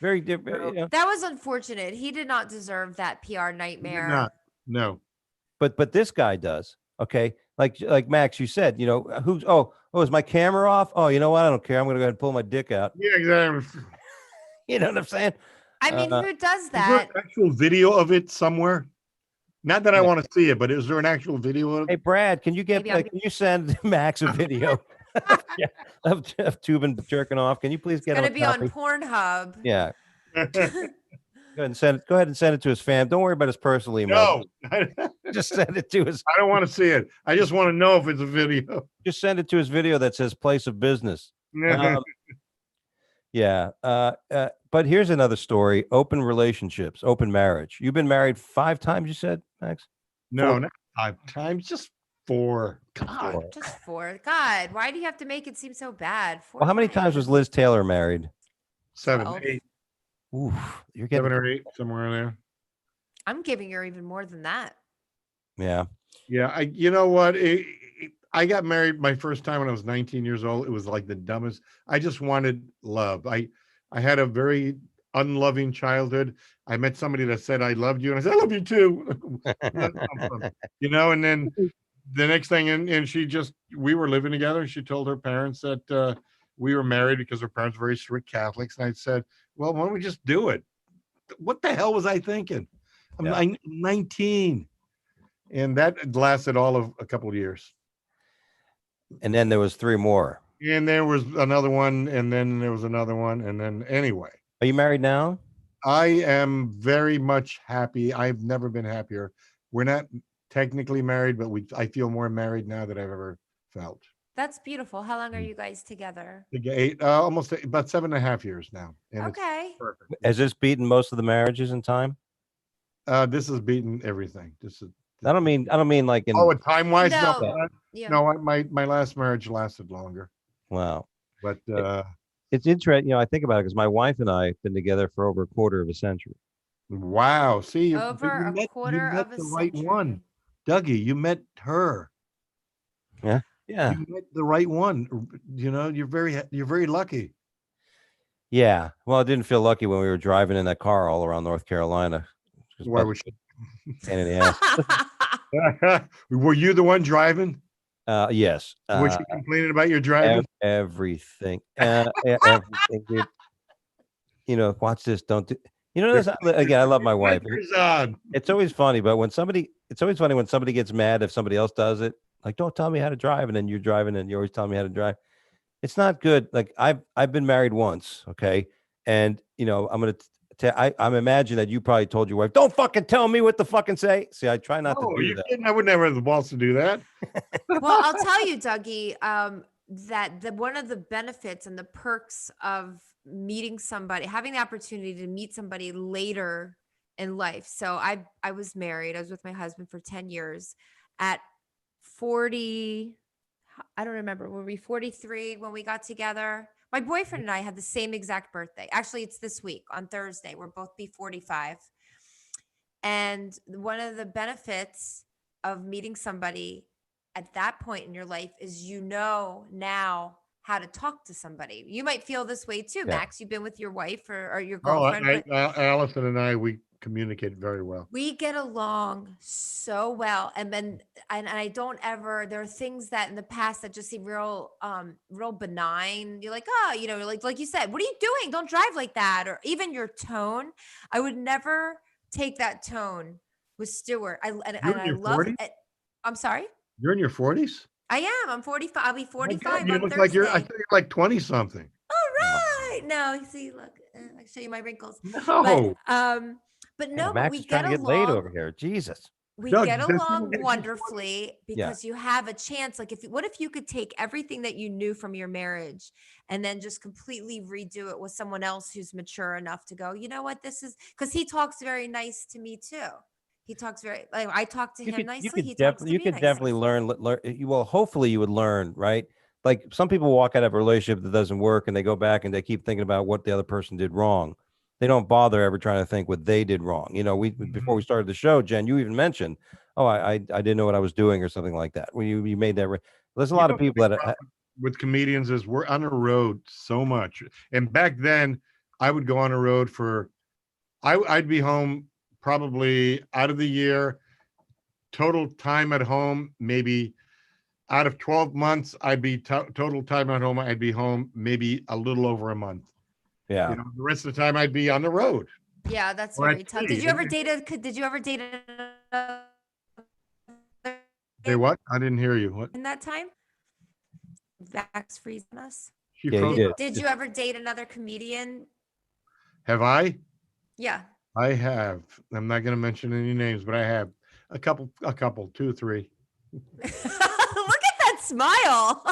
Very different. That was unfortunate. He did not deserve that PR nightmare. No. But this guy does. Okay. Like Max, you said, is my camera off? Oh, you know what? I don't care. I'm going to go ahead and pull my dick out. Yeah, exactly. You know what I'm saying? I mean, who does that? Is there an actual video of it somewhere? Not that I want to see it, but is there an actual video of it? Hey, Brad, can you send Max a video of Tubin jerking off? Can you please get It's going to be on Pornhub. Yeah. Go ahead and send it to his fam. Don't worry about his personal email. No. Just send it to his. I don't want to see it. I just want to know if it's a video. Just send it to his video that says place of business. Yeah. But here's another story. Open relationships, open marriage. You've been married 5 times, you said, Max? No, 4. not 5 times, just 4. God. Just 4. God, why do you have to make it seem so bad? 4 Well, how many times was Liz Taylor married? 7, 12. 8. Ooh, you're getting 7 or 8, somewhere in there. I'm giving her even more than that. Yeah. Yeah, you know what? I got married my first time when I was 19 years old. It was like the dumbest. I just wanted love. I had a very unloving childhood. I met somebody that said, I loved you. And I said, I love you too. And then the next thing, and we were living together. She told her parents that we were married because her parents were very strict Catholics. And I said, well, why don't we just do it? What the hell was I thinking? I'm 19. And that lasted all of a couple of years. And then there was 3 more. And there was another one, and then there was another one, and then anyway. Are you married now? I am very much happy. I've never been happier. We're not technically married, but I feel more married now than I've ever felt. That's beautiful. How long are you guys together? Almost about 7.5 years now. And Okay. it's perfect. Has this beaten most of the marriages in time? This has beaten everything. I don't mean like in time wise. No. No, my last marriage lasted longer. Wow. But it's interesting. I think about it because my wife and I have been together for over a quarter of a century. wow. See, Over a quarter of a the right century. one. Dougie, you met her. Yeah. You met the right one. You're very lucky. Yeah. Well, I didn't feel lucky when we were driving in that car all around North Carolina. Why was she? Pain in the ass. Were you the one driving? Yes. Was she complaining about your driving? Everything. Everything, dude. Watch this. Don't do. This again. I love my wife. It's always funny, but it's always funny when somebody gets mad if somebody else does it. Like, don't tell me how to drive, and then you're driving, and you're always telling me how to drive. It's not good. Like I've been married once, okay, and I'm gonna. I'm imagining that you probably told your wife, "Don't fucking tell me what to fucking say." See, I try not to do that. Kidding? I would never have the balls to do that. Well, I'll tell you, Dougie. one of the benefits and the perks of meeting somebody, having the opportunity to meet somebody later in life. So I was married. I was with my husband for 10 years. At 40, I don't remember, were we 43 when we got together? My boyfriend and I had the same exact birthday. Actually, it's this week on Thursday. We'll both be 45. And one of the benefits of meeting somebody at that point in your life is, now how to talk to somebody. You might feel this way too, Max. You've been with your wife or your girlfriend. Allison and I, we communicate very well. We get along so well. And then, and I don't ever, there are things that in the past that just seem real benign. You're like, oh, like you said, what are you doing? Don't drive like that. Or even your tone. I would never take that tone with Stuart. I love it. I'm sorry? You're in your 40s? I am. I'm 45. I'll be 45 you on look Thursday. like I think you're like 20 something. All right. No, see, look, I'll show you my wrinkles. No. But no, Max we is trying get to get laid over along. here. Jesus. We Doug, get that's along not- wonderfully because you have a chance. Like, what if you could take everything that you knew from your marriage and then just completely redo it with someone else who's mature enough to go, you know what, this is, because he talks very nice to me too. He talks very, like, I talk to him nicely. He talks to me you could nicely. definitely learn. You will, hopefully you would learn, right? Like some people walk out of a relationship that doesn't work and they go back and they keep thinking about what the other person did wrong. They don't bother ever trying to think what they did wrong. Before we started the show, Jen, you even mentioned, oh, I didn't know what I was doing or something like that. When you made that, there's a lot of people that with comedians is we're on the road so much. And back then I would go on a road for, I'd be home probably out of the year, total time at home, maybe out of 12 months, I'd be total time at home. I'd be home maybe a little over a month. Yeah. The rest of the time I'd be on the road. Yeah, that's very tough. Did you ever date Say what? I didn't hear you. What? in that time? Vax freezing us. Did you ever date another comedian? Have I? Yeah. I have. I'm not going to mention any names, but I have a couple, 2, 3. Look at that smile.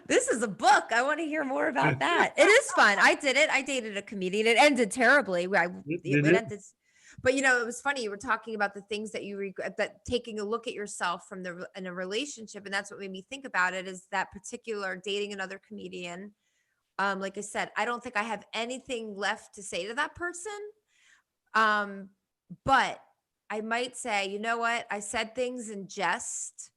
This is a book. I want to hear more about that. It is fun. I did it. I dated a comedian. It ended terribly. It ended. But it was funny. You were talking about the things that you regret, that taking a look at yourself in a relationship. And that's what made me think about it, is that particular dating another comedian. Like I said, I don't think I have anything left to say to that person. But I might say, you know what? I said things in jest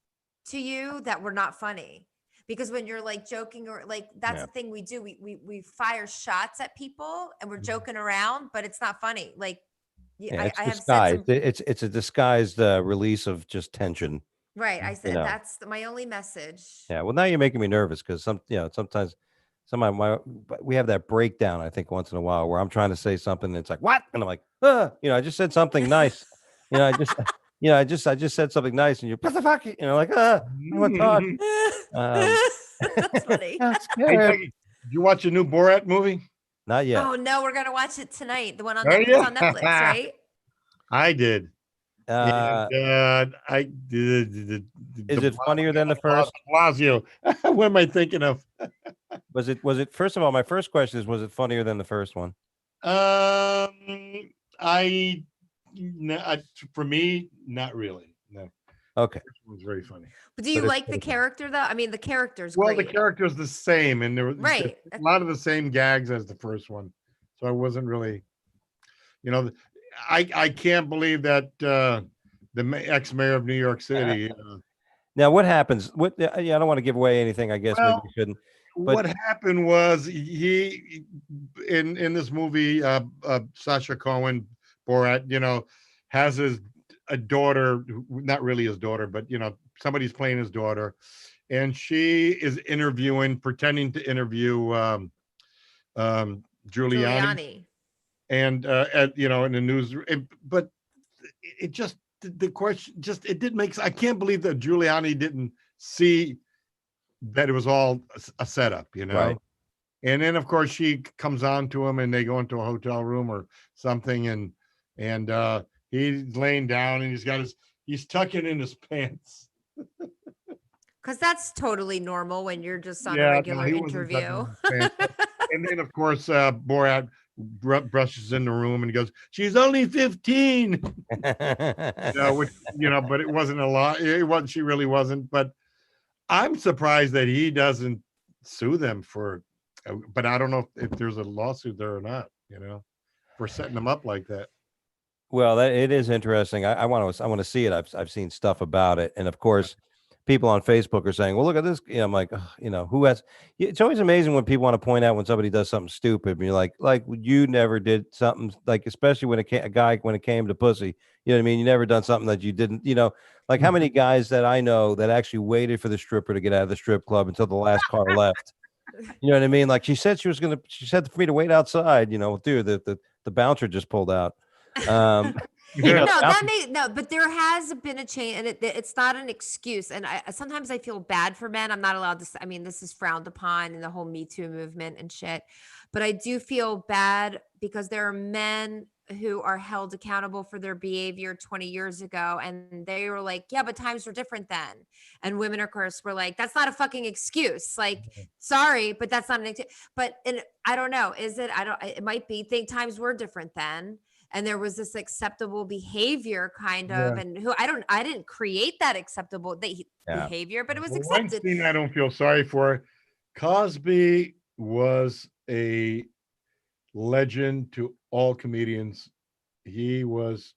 to you that were not funny. Because when you're like joking, or like, that's the thing we do. We fire shots at people and we're joking around, but it's not funny. Like, it's I have disguised. It's a disguised release of just tension. Right. I said that's my only message. Yeah. Well, now you're making me nervous because sometimes we have that breakdown, I think, once in a while where I'm trying to say something and it's like, what? And I'm like, I just said something nice. I just said something nice and you're, what the fuck? Like, I want to talk. That's funny. Hey, Dougie, did you watch a new Borat movie? Not yet. Oh no, we're gonna watch it tonight. The one on Netflix, right? I did. I did. Is it funnier than the first? Blasio. What am I thinking of? Was it? First of all, my first question is, was it funnier than the first one? For me, not really. No. Okay. It was very funny. But do you like the character though? I mean, the character's great. The character's the same, and there was a lot of the same gags as the first one. So I wasn't really, I can't believe that the ex-mayor of New York City. Now, what happens? I don't want to give away anything. I guess maybe you shouldn't. But what happened was he in this movie, Sacha Cohen, Borat, has a daughter, not really his daughter, but somebody's playing his daughter, and she is pretending to interview Giuliani. And in the news, but it just, the question it didn't make. I can't believe that Giuliani didn't see that it was all a setup, Right. And then of course she comes on to him and they go into a hotel room or something, and he's laying down and he's tucking in his pants. Because that's totally normal when you're just on a Yeah, no, regular he wasn't such a interview. big fan. And then, of course, Borat brushes in the room and he goes, "She's only 15." Which, but it wasn't a lot. It wasn't. She really wasn't. But I'm surprised that he doesn't sue them for. But I don't know if there's a lawsuit there or not. For setting them up like that. Well, it is interesting. I want to see it. I've seen stuff about it, and of course, people on Facebook are saying, "Well, look at this." I'm like, "Ugh, who has?" It's always amazing when people want to point out when somebody does something stupid. And you're like you never did something like, especially when a guy when it came to pussy. You know what I mean? You never done something that you didn't. Like how many guys that I know that actually waited for the stripper to get out of the strip club until the last car left. You know what I mean? Like she said she said for me to wait outside. Dude, the bouncer just pulled out. But there has been a change, and it's not an excuse. And sometimes I feel bad for men. I'm not allowed to. I mean, this is frowned upon in the whole Me Too movement and shit. But I do feel bad because there are men who are held accountable for their behavior 20 years ago, and they were like, "Yeah, but times were different then." And women, of course, were like, "That's not a fucking excuse." Like, sorry, but that's not an excuse. But I don't know. Is it? It might be. Think times were different then. And there was this acceptable behavior kind of, and I didn't create that acceptable behavior, but it was accepted. One thing I don't feel sorry for, Cosby was a legend to all comedians. He was,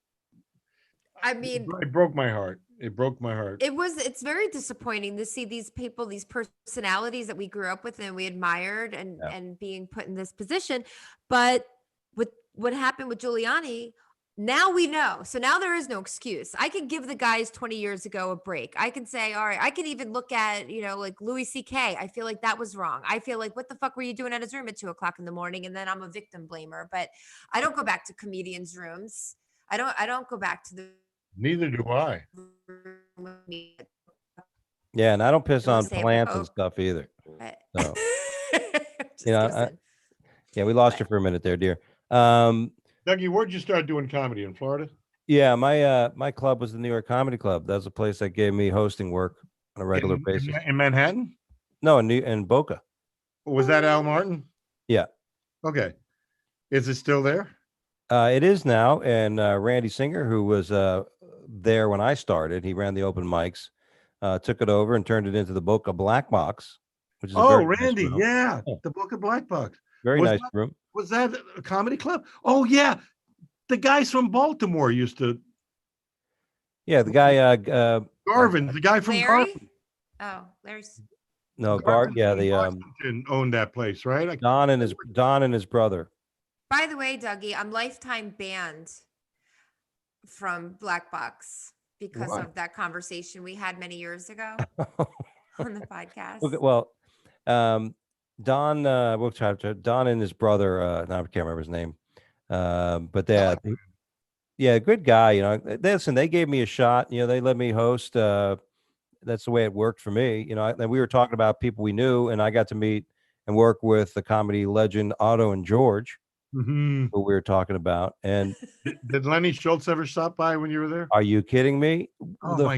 I mean, it broke my heart. It's very disappointing to see these people, these personalities that we grew up with and we admired and being put in this position. But with what happened with Giuliani, now we know. So now there is no excuse. I could give the guys 20 years ago a break. I can say, all right, I could even look at, like Louis C.K. I feel like that was wrong. I feel like, what the fuck were you doing at his room at 2:00 in the morning? And then I'm a victim blamer, but I don't go back to comedians' rooms. I don't go back to the. Neither do I. Yeah, and I don't piss on plants and stuff either. So, yeah, we lost you for a minute there, dear. Dougie, where'd you start doing comedy, in Florida? Yeah, my club was the New York Comedy Club. That's a place that gave me hosting work on a regular basis. In Manhattan? No, in Boca. Was that Al Martin? Yeah. Okay. Is it still there? It is now. And Randy Singer, who was there when I started, he ran the open mics, took it over and turned it into the Boca Black Box, which is Randy, nice room. Yeah, the Boca Black Box. Very nice room. Was that a comedy club? Oh yeah, the guys from Baltimore used to. Yeah, the guy Garvin, the guy from Larry? Garvin. Oh, there's Garvin. Yeah, the Washington owned that place, right? Don and his brother. By the way, Dougie, I'm lifetime banned from Black Box because of that conversation we had many years ago on the podcast. Okay, well, Don, Don and his brother, I can't remember his name, but good guy. Listen, they gave me a shot. They let me host. That's the way it worked for me. And we were talking about people we knew, and I got to meet and work with the comedy legend Otto and George, who we were talking about. And did Lenny Schultz ever stop by when you were there? Are you kidding me? Oh my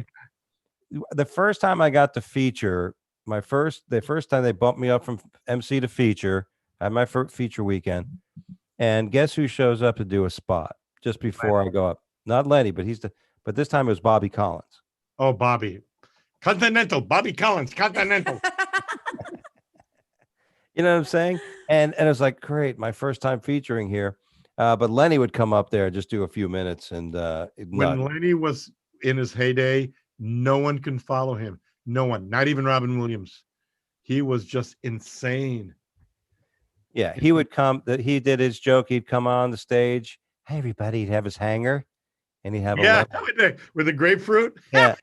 God. The first time I got to feature. The first time they bumped me up from MC to feature, I had my first feature weekend, and guess who shows up to do a spot just before I go up? Not Lenny, but but this time it was Bobby Collins. Oh, Bobby Collins, Continental. You know what I'm saying? And it was like, great, my first time featuring here. But Lenny would come up there and just do a few minutes, and when Lenny was in his heyday, no one can follow him. No one, not even Robin Williams. He was just insane. Yeah, he would come. He did his joke. He'd come on the stage. Hey, everybody! He'd have his hanger, and he'd have with the grapefruit. Yeah,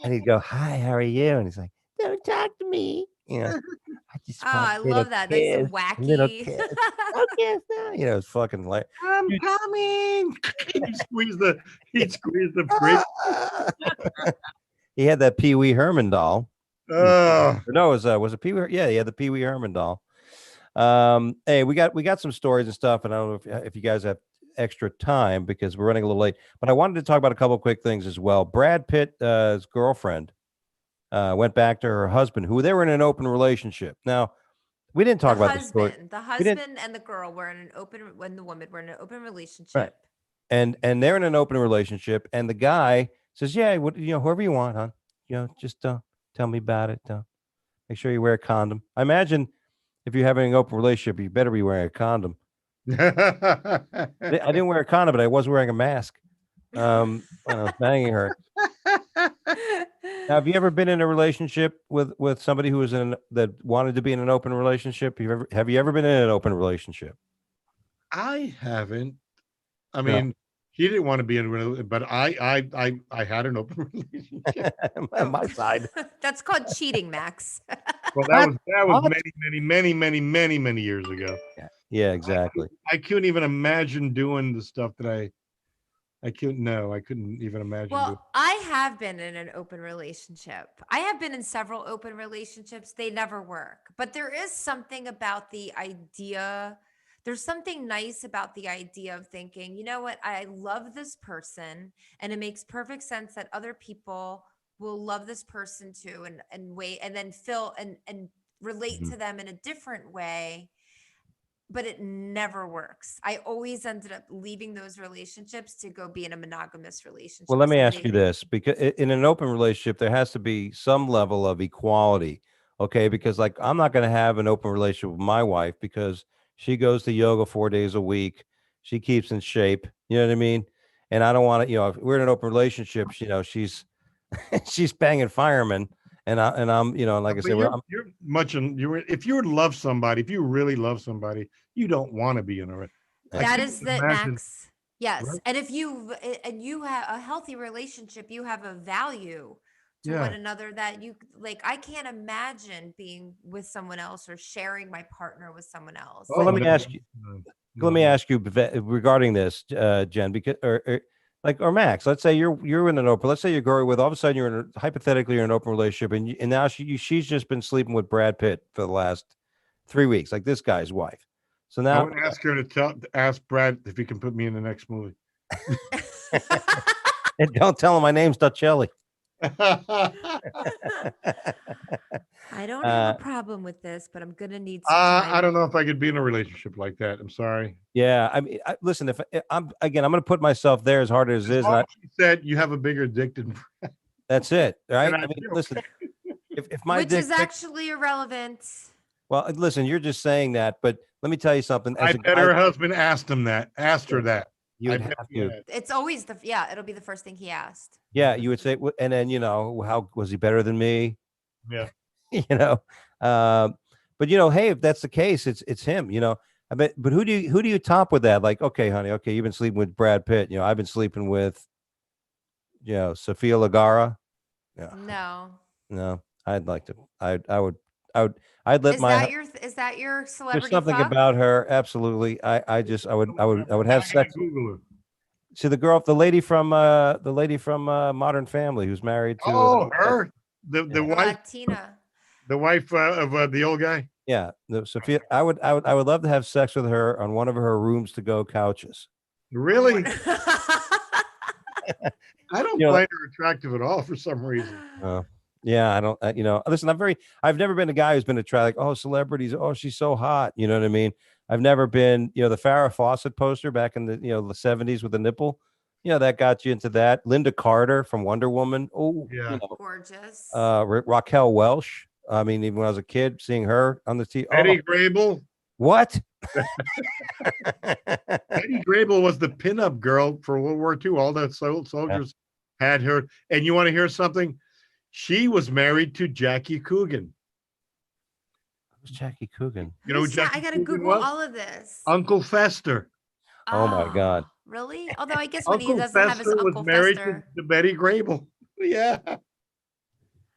and he'd go, "Hi, how are you?" And he's like, "Don't talk to me." I love that. That's wacky. Little kids. Okay, it's fucking like I'm coming. He'd squeeze the grape. He had that Pee Wee Herman doll. Oh no, was it Pee Wee? Yeah, he had the Pee Wee Herman doll. Hey, we got some stories and stuff, and I don't know if you guys have extra time because we're running a little late. But I wanted to talk about a couple of quick things as well. Brad Pitt's girlfriend went back to her husband, who they were in an open relationship. Now, we didn't talk about this story. The We didn't, husband and the girl were in an open, when the woman were in an open right. relationship. And they're in an open relationship, and the guy says, "Yeah, whoever you want, hon. Just tell me about it. Make sure you wear a condom." I imagine if you're having an open relationship, you better be wearing a condom. I didn't wear a condom, but I was wearing a mask when I was banging her. Now, have you ever been in a relationship with somebody who was that wanted to be in an open relationship? Have you ever been in an open relationship? I haven't. I No. mean, he didn't want to be in a, but I had an open relationship. On my side. That's called cheating, Max. Well, that was many years ago. Yeah, exactly. I couldn't even imagine doing the stuff that I couldn't even imagine doing. Well, I have been in an open relationship. I have been in several open relationships. They never work. But there is something about the idea. There's something nice about the idea of thinking, you know what? I love this person, and it makes perfect sense that other people will love this person too, and wait, and then feel and relate Mhm. to them in a different way. But it never works. I always ended up leaving those relationships to go be in a monogamous relationship. Well, let me ask you this, because in an open relationship, there has to be some level of equality. Okay. Because like, I'm not going to have an open relationship with my wife because she goes to yoga 4 days a week. She keeps in shape. You know what I mean? And I don't want to, if we're in an open relationship, she's, she's banging firemen, and I'm, like I But said, if you love somebody, if you really love somebody, you don't want to be in a. That is the Max. Yes. Right? And if you have a healthy relationship, you have a value to Yeah. one another that you like. I can't imagine being with someone else or sharing my partner with someone else. Well, let me ask you. Let me ask you regarding this, Jen, because or Max. Let's say you're in an open. Let's say you're going with all of a sudden hypothetically you're in an open relationship, and now she's just been sleeping with Brad Pitt for the last 3 weeks, like this guy's wife. So I now, would ask her to ask Brad if he can put me in the next movie. and don't tell him my name's Dolcelli. I don't have a problem with this, but I'm gonna need some time. I don't know if I could be in a relationship like that. I'm sorry. Yeah, I mean, listen. If I'm going to put myself there as hard as it is. She said you have a bigger dick than. That's it, right? And I mean, listen. If my which dick is actually irrelevant. well, listen, you're just saying that, but let me tell you something. I bet her husband asked her that. You would have to. It's always it'll be the first thing he asked. Yeah, you would say, and then how was he better than me? Yeah. But hey, if that's the case, it's him. I bet. But who do you top with that? Like, okay, honey, okay, you've been sleeping with Brad Pitt. I've been sleeping with, Sofia Vergara. Yeah. No, I'd like to. I'd let Is that your celebrity? There's something fuck? about her. Absolutely. I would have sex. See the lady from Modern Family who's married to. Her, the wife, Tina, the wife of the old guy. Yeah, Sophia. I would love to have sex with her on one of her rooms to go couches. Really? I don't find her attractive at all for some reason. Yeah, I don't. Listen, I've never been a guy who's been attracted. Like, oh, celebrities. Oh, she's so hot. You know what I mean? I've never been. The Farrah Fawcett poster back in the the 70s with the nipple. That got you into that. Linda Carter from Wonder Woman. Oh, yeah, gorgeous. Raquel Welch. I mean, even when I was a kid, seeing her on the TV. Betty Grable. What? Betty Grable was the pinup girl for World War II. All the soldiers had her. And you want to hear something? She was married to Jackie Coogan. Who's Jackie Coogan? I gotta Google all of this. Uncle Fester. Oh my God. Really? Although I guess when he doesn't Fester have his Uncle was married Fester. to Betty Grable. Yeah.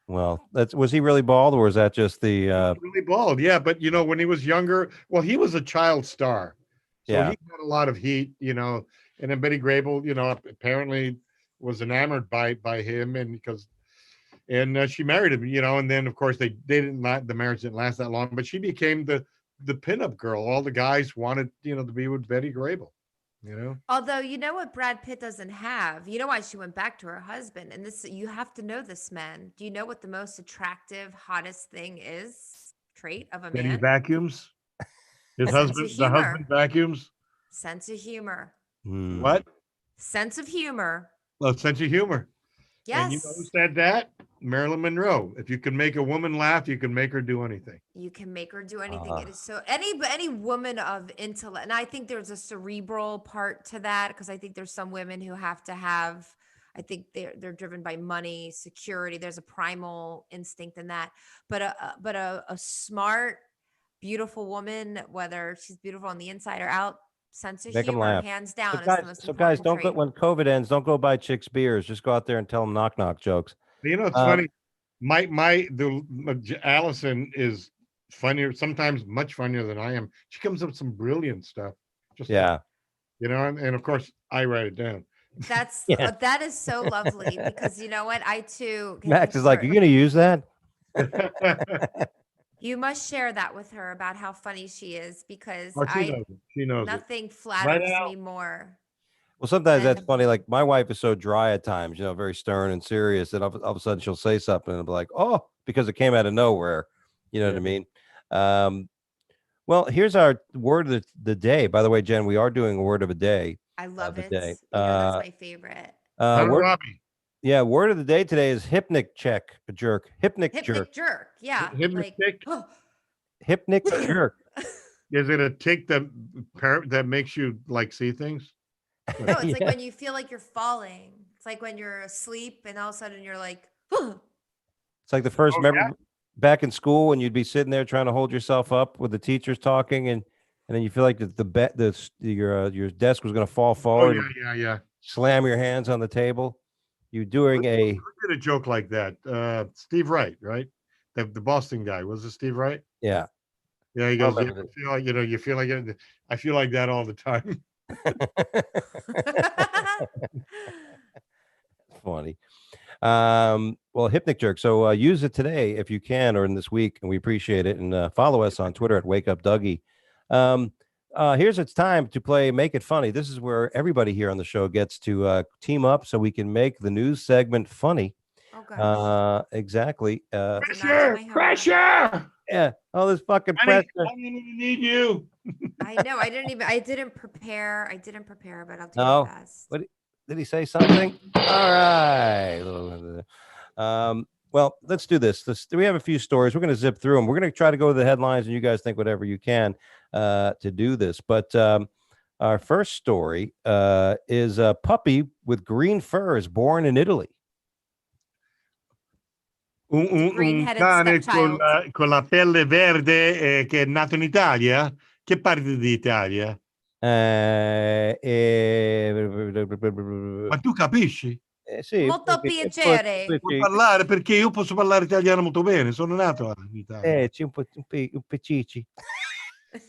Well, was he really bald, or was that just the really bald? Yeah, but when he was younger, well, he was a child star, so he got a lot of heat, and then Betty Grable, apparently was enamored by him, and she married him, and then of course the marriage didn't last that long, but she became the pinup girl. All the guys wanted, to be with Betty Grable. You know. Although, you know what Brad Pitt doesn't have? You know why she went back to her husband? And this, you have to know this man. Do you know what the most attractive, hottest thing is? Trait of a That he man? vacuums. His Sense of husband, the husband humor. vacuums. Sense of humor. What? Sense of humor. A sense of humor. And you know who Yes. said that? Marilyn Monroe. If you can make a woman laugh, you can make her do anything. You can make her do anything. It is so any woman of intellect, and I think there's a cerebral part to that because I think there's some women who have to have. I think they're driven by money, security. There's a primal instinct in that, but a smart, beautiful woman, whether she's beautiful on the inside or out, sense of Make them humor, laugh. hands down, So is guys, the most so guys, important don't go trait. when COVID ends. Don't go buy chicks beers. Just go out there and tell them knock jokes. You know, it's funny. Allison is funnier, sometimes much funnier than I am. She comes up with some brilliant stuff. Just Yeah. You know, and of course I write it down. That's Yeah. that is so lovely because you know what, I too Max is like, "Are you going to use that?" You must share that with her about how funny she is because Oh, she knows it. She knows it. nothing flatters Right, me more. Well, sometimes that's And funny. Like my wife is so dry at times, you know, very stern and serious, that all of a sudden she'll say something and I'll be like, "Oh," because it came out of nowhere. You know what I mean? Well, here's our word of the day. By the way, Jen, we are doing a word of a day. I love The it. day. You know, that's my favorite. Word, Robbie. yeah, word of the day today is hypnic check, a jerk. Hypnic jerk. Hypnic jerk. Yeah. Hypnic tick? Hypnic jerk. Is it a tick that makes you like see things? No, it's like when you feel like you're falling. It's like when you're asleep and all of a sudden you're like, It's like the first, remember back in school when you'd be sitting there trying to hold yourself up with the teachers talking, and then you feel like your desk was going to fall forward. Oh, yeah. Slam your hands on the table. You doing Who did a joke like that? Steve Wright, right? The Boston guy. Was it Steve Wright? Yeah. Yeah, he goes, you feel like, you feel like it. I feel like that all the time. Funny. Well, hypnic jerk. So use it today if you can, or in this week, and we appreciate it. And follow us on Twitter at Wake Up Dougie. Here's it's time to play Make It Funny. This is where everybody here on the show gets to team up so we can make the news segment funny. oh gosh. Exactly. Pressure. Yeah. Oh, this fucking pressure. I need you. I know. I didn't prepare, but I'll do No. my best. What did he say something? All right. Well, let's do this. We have a few stories. We're going to zip through them. We're going to try to go to the headlines, and you guys think whatever you can to do this. But our first story is a puppy with green fur is born in Italy. Un cane con la pelle verde che è nato in Italia. Che parte d'Italia? Ma tu capisci? Sì, Molto piacere. Puoi parlare perché io posso parlare italiano molto bene. Sono nato in Italia. C'è un peccici.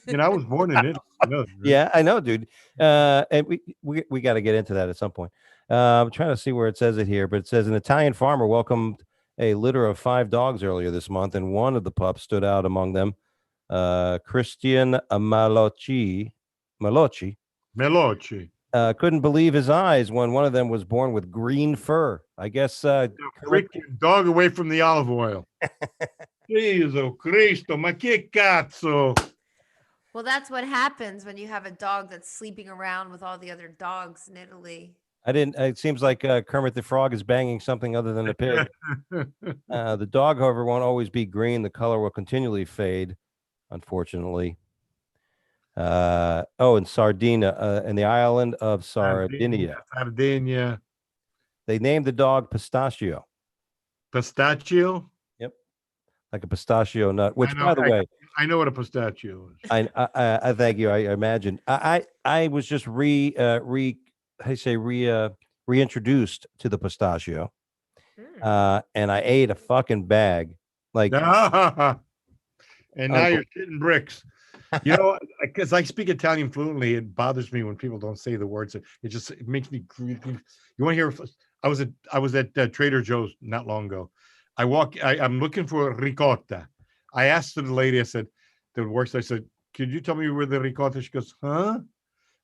You know, I was born in Italy. Yeah, I know, dude. And we got to get into that at some point. I'm trying to see where it says it here, but it says an Italian farmer welcomed a litter of 5 dogs earlier this month, and one of the pups stood out among them. Christian Malocci couldn't believe his eyes when one of them was born with green fur. I guess dog away from the olive oil. Jesus Cristo, ma che cazzo? Well, that's what happens when you have a dog that's sleeping around with all the other dogs in Italy. It seems like Kermit the Frog is banging something other than a pig. The dog, however, won't always be green. The color will continually fade, unfortunately. In Sardinia, in the island of Sardinia. They named the dog Pistachio. Pistachio? Yep. Like a pistachio nut, which, by the way, I know what a pistachio is. I thank you. I imagine. I was just reintroduced to the pistachio, and I ate a fucking bag. Like, and now you're shitting bricks. You know, because I speak Italian fluently, it bothers me when people don't say the words. It makes me. You want to hear? I was at Trader Joe's not long ago. I'm looking for ricotta. I asked the lady. I said, "The worst." I said, "Could you tell me where the ricotta?" She goes, "Huh?"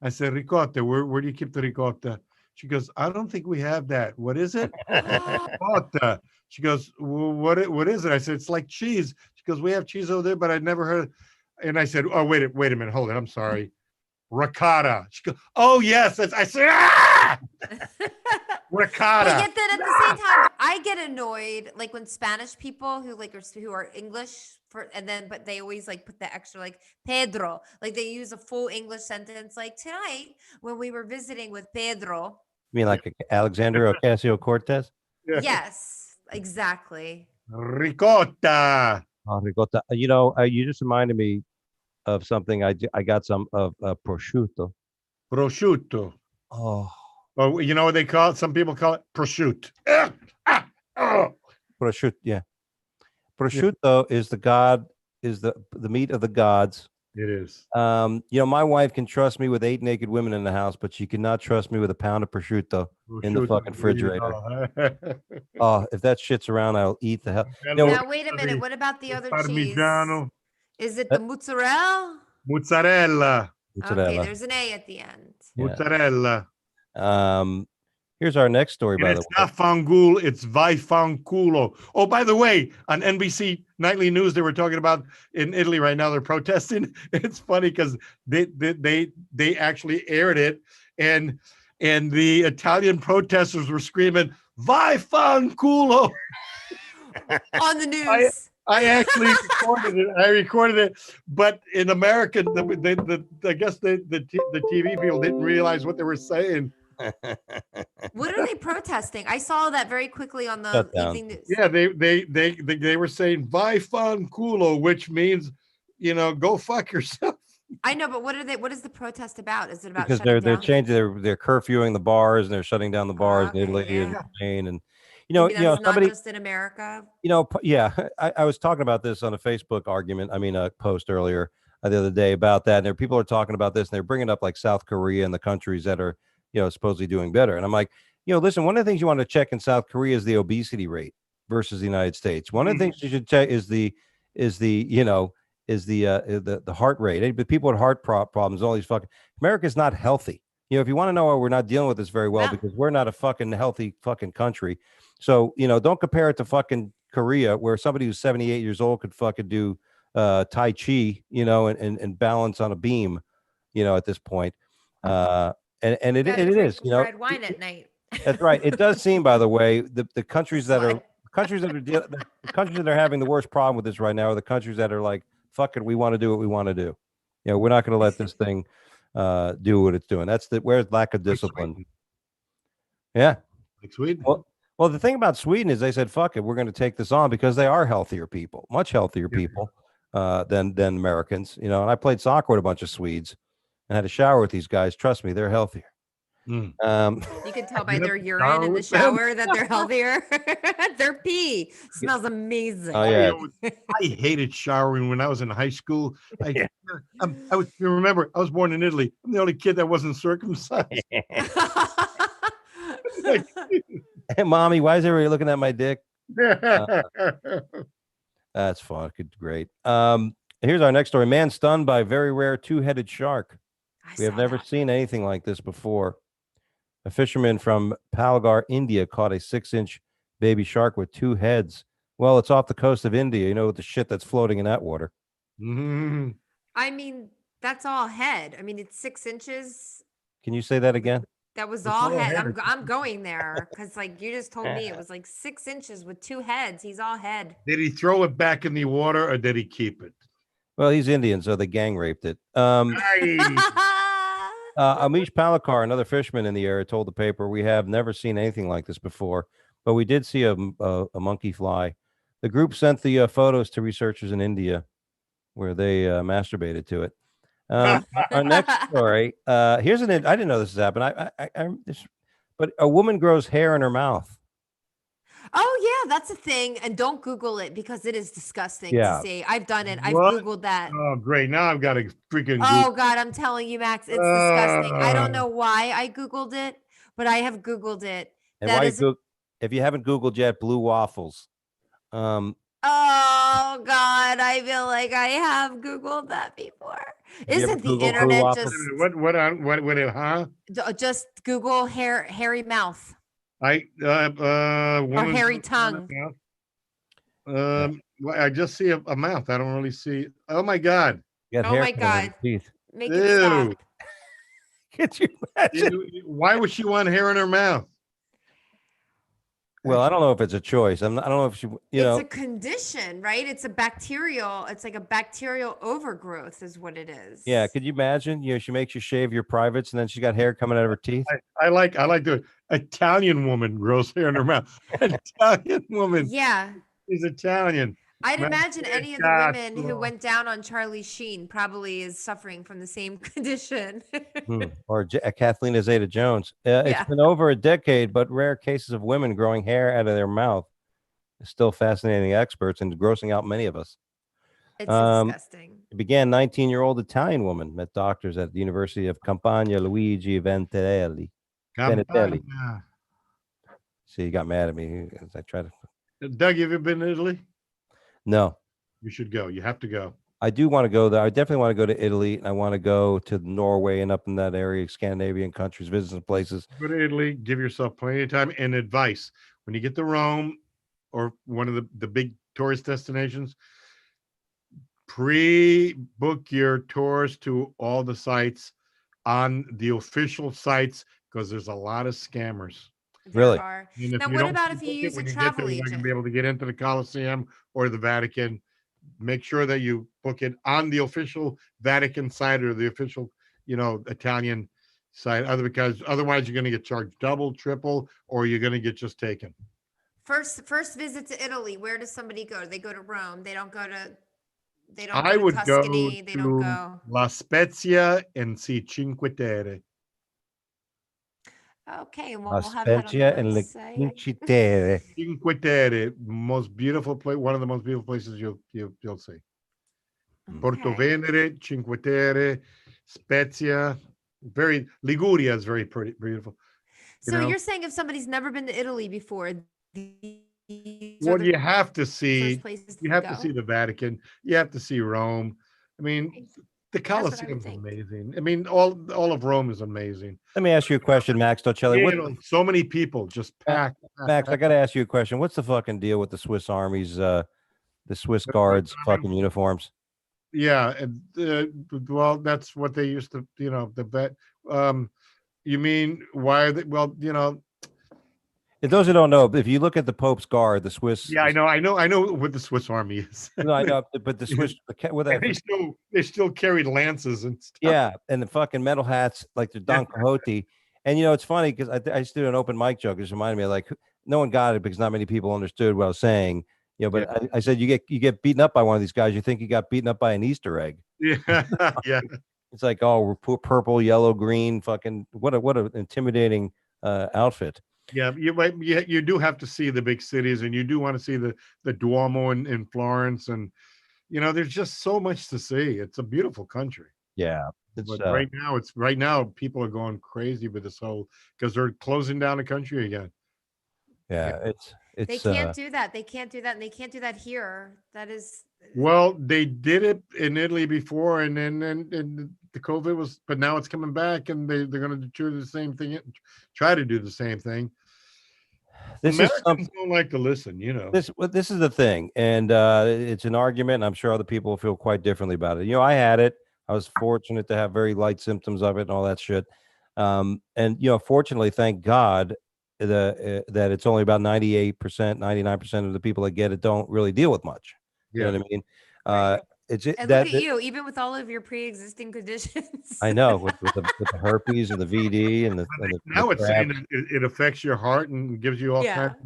I said, ricotta. Where do you keep the ricotta? She goes, I don't think we have that. What is it? Ricotta. She goes, well, what is it? I said, it's like cheese. She goes, we have cheese over there, but I'd never heard. And I said, oh, wait a minute. Hold it. I'm sorry. Ricotta. She goes, oh, yes. I said, ah! Ricotta. But yet then at the same time, I get annoyed like when Spanish people who are English but they always like put the extra like Pedro, like they use a full English sentence. Like tonight when we were visiting with Pedro. You mean like Alexandria Ocasio-Cortez? Yeah. Yes, exactly. Ricotta. Oh, ricotta. You know, you just reminded me of something. I got some of prosciutto. Prosciutto. Oh. Oh, you know what they call it? Some people call it prosciutto. Prosciutto, yeah. Prosciutto is the meat of the gods. It is. You know, my wife can trust me with 8 naked women in the house, but she cannot trust me with a pound of prosciutto in the fucking refrigerator. Oh, if that shit's around, I'll eat the hell. Now wait a minute. What about the other cheese? Is it the mozzarella? Mozzarella. Okay, there's an A at the end. Yeah. Mozzarella. Here's our next story, by the way. It's not fangul, it's vaifanculo. Oh, by the way, on NBC Nightly News, they were talking about in Italy right now, they're protesting. It's funny because they actually aired it, and the Italian protesters were screaming, vaifanculo. On the news. I actually recorded it. But in America, I guess the TV people didn't realize what they were saying. What are they protesting? I saw that very quickly on the evening news. Yeah, they were saying vaifanculo, which means, you know, go fuck yourself. I know, but what is the protest about? Is it about because they're changing they're curfewing the bars and they're shutting down the bars in Italy and Spain, and that's not just in America. I was talking about this on a Facebook a post earlier the other day about that, and people are talking about this and they're bringing up like South Korea and the countries that are supposedly doing better, and I'm like, listen, one of the things you want to check in South Korea is the obesity rate versus the United States. One of the things you should check is the heart rate. But people with heart problems, all these fucking America's not healthy. If you want to know why we're not dealing with this very well, because we're not a fucking healthy fucking country. So, don't compare it to fucking Korea, where somebody who's 78 years old could fucking do Tai Chi, and balance on a beam, at this point. And it is, red wine at night. That's right. It does seem, by the way, the countries that are having the worst problem with this right now are the countries that are like, fuck it, we want to do what we want to do. We're not going to let this thing do what it's doing. That's where's lack of discipline. Yeah. Like Sweden. Well, the thing about Sweden is they said, fuck it, we're going to take this on because they are healthier people, much healthier people than Americans. And I played soccer with a bunch of Swedes and had a shower with these guys. Trust me, they're healthier. You can tell by their urine in the shower that they're healthier. Their pee smells amazing. Oh yeah. I hated showering when I was in high school. I remember I was born in Italy. I'm the only kid that wasn't circumcised. Hey, mommy, why is everybody looking at my dick? That's fucking great. Here's our next story. Man stunned by very rare 2-headed shark. We have never seen anything like this before. A fisherman from Palgar, India, caught a 6-inch baby shark with 2 heads. Well, it's off the coast of India. The shit that's floating in that water. Mm-hmm. I mean, that's all head. I mean, it's 6 inches. Can you say that again? That was all head. I'm going there because, like, you just told me it was like 6 inches with 2 heads. He's all head. Did he throw it back in the water or did he keep it? Well, he's Indian, so they gang raped it. Amish Palakar, another fisherman in the area, told the paper, "We have never seen anything like this before, but we did see a monkey fly." The group sent the photos to researchers in India, where they masturbated to it. Our next story. Here's I didn't know this has happened. But a woman grows hair in her mouth. Oh yeah, that's a thing. And don't Google it because it is disgusting to see. I've done it. I've Googled that. Oh great! Now I've got to freaking. Oh God, I'm telling you, Max, it's disgusting. I don't know why I Googled it, but I have Googled it. And if you haven't Googled yet, blue waffles. Oh God, I feel like I have Googled that before. Have you ever Isn't the Googled blue internet waffles? just Huh? just Google hairy mouth Or hairy tongue? Well, I just see a mouth. I don't really see. Oh my God. You got Oh hair my coming out of God. your teeth. Make it stop. Ew. Could you imagine? Why would she want hair in her mouth? Well, I don't know if it's a choice. I don't know if she, It's a condition, right? It's like a bacterial overgrowth is what it is. Yeah, could you imagine? She makes you shave your privates, and then she got hair coming out of her teeth. I like the Italian woman grows hair in her mouth. Italian woman. Yeah. Is Italian. I'd imagine any of the women who went down on Charlie Sheen probably is suffering from the same condition. Or Kathleen Zeta-Jones. Yeah. It's been over a decade, but rare cases of women growing hair out of their mouth is still fascinating experts and grossing out many of us. It's disgusting. It began 19-year-old Italian woman met doctors at the University of Campania, Luigi Ventelli. See, you got mad at me as I tried to. Doug, have you been to Italy? No. You should go. You have to go. I do want to go there. I definitely want to go to Italy, and I want to go to Norway and up in that area, Scandinavian countries, visit some places. Go to Italy. Give yourself plenty of time and advice. When you get to Rome or one of the big tourist destinations, pre-book your tours to all the sites on the official sites because there's a lot of scammers. Really? Now, what about if you use a travel agent? You're not going to be able to get into the Colosseum or the Vatican. Make sure that you book it on the official Vatican site or the official, Italian site. Because otherwise, you're going to get charged double, triple, or you're going to get just taken. First visit to Italy. Where does somebody go? They go to Rome. They don't go to. I would Tuscany. go they don't go. La Spezia and see Cinque Terre. Okay, well, La we'll have that on the Spezia and Le website. Cinque Terre. Cinque Terre, most beautiful place, one of the most beautiful places you'll see. Porto Venere, Cinque Terre, Spezia, Liguria is very pretty, beautiful. So you're saying if somebody's never been to Italy before, what you have to see, you have to see the Vatican, you have to see Rome. I mean, the Colosseum is amazing. I mean, all of Rome is amazing. Let me ask you a question, Max Dolcelli. So many people just packed. Max, I got to ask you a question. What's the fucking deal with the Swiss Army's, the Swiss Guards fucking uniforms? Yeah, well, that's what they used to, the vet. You mean why are they? Well, If those who don't know, if you look at the Pope's Guard, the Swiss. Yeah, I know what the Swiss Army is. No, I know, but the Swiss, they still carried lances and stuff. Yeah, and the fucking metal hats like the Don Quixote. And it's funny because I just did an open mic joke. It just reminded me of, like, no one got it because not many people understood what I was saying. But I said you get beaten up by one of these guys, you think you got beaten up by an Easter egg. Yeah, yeah. It's like, oh, purple, yellow, green, fucking what an intimidating outfit. Yeah, you do have to see the big cities, and you do want to see the Duomo in Florence, and there's just so much to see. It's a beautiful country. Yeah, but right now people are going crazy with this whole because they're closing down the country again. Yeah, it's they can't do that. They can't do that, and they can't do that here. That is. Well, they did it in Italy before, and then the COVID was, but now it's coming back, and they're going to do the same thing. Try to do the same thing. Americans don't like to listen, This is the thing, and it's an argument. And I'm sure other people feel quite differently about it. I had it. I was fortunate to have very light symptoms of it and all that shit. And fortunately, thank God that it's only about 98%, 99% of the people that get it don't really deal with much. You know what I mean? And look at you, even with all of your pre-existing conditions. I know with the herpes and the VD and the now it's saying it affects your heart and gives you all kinds.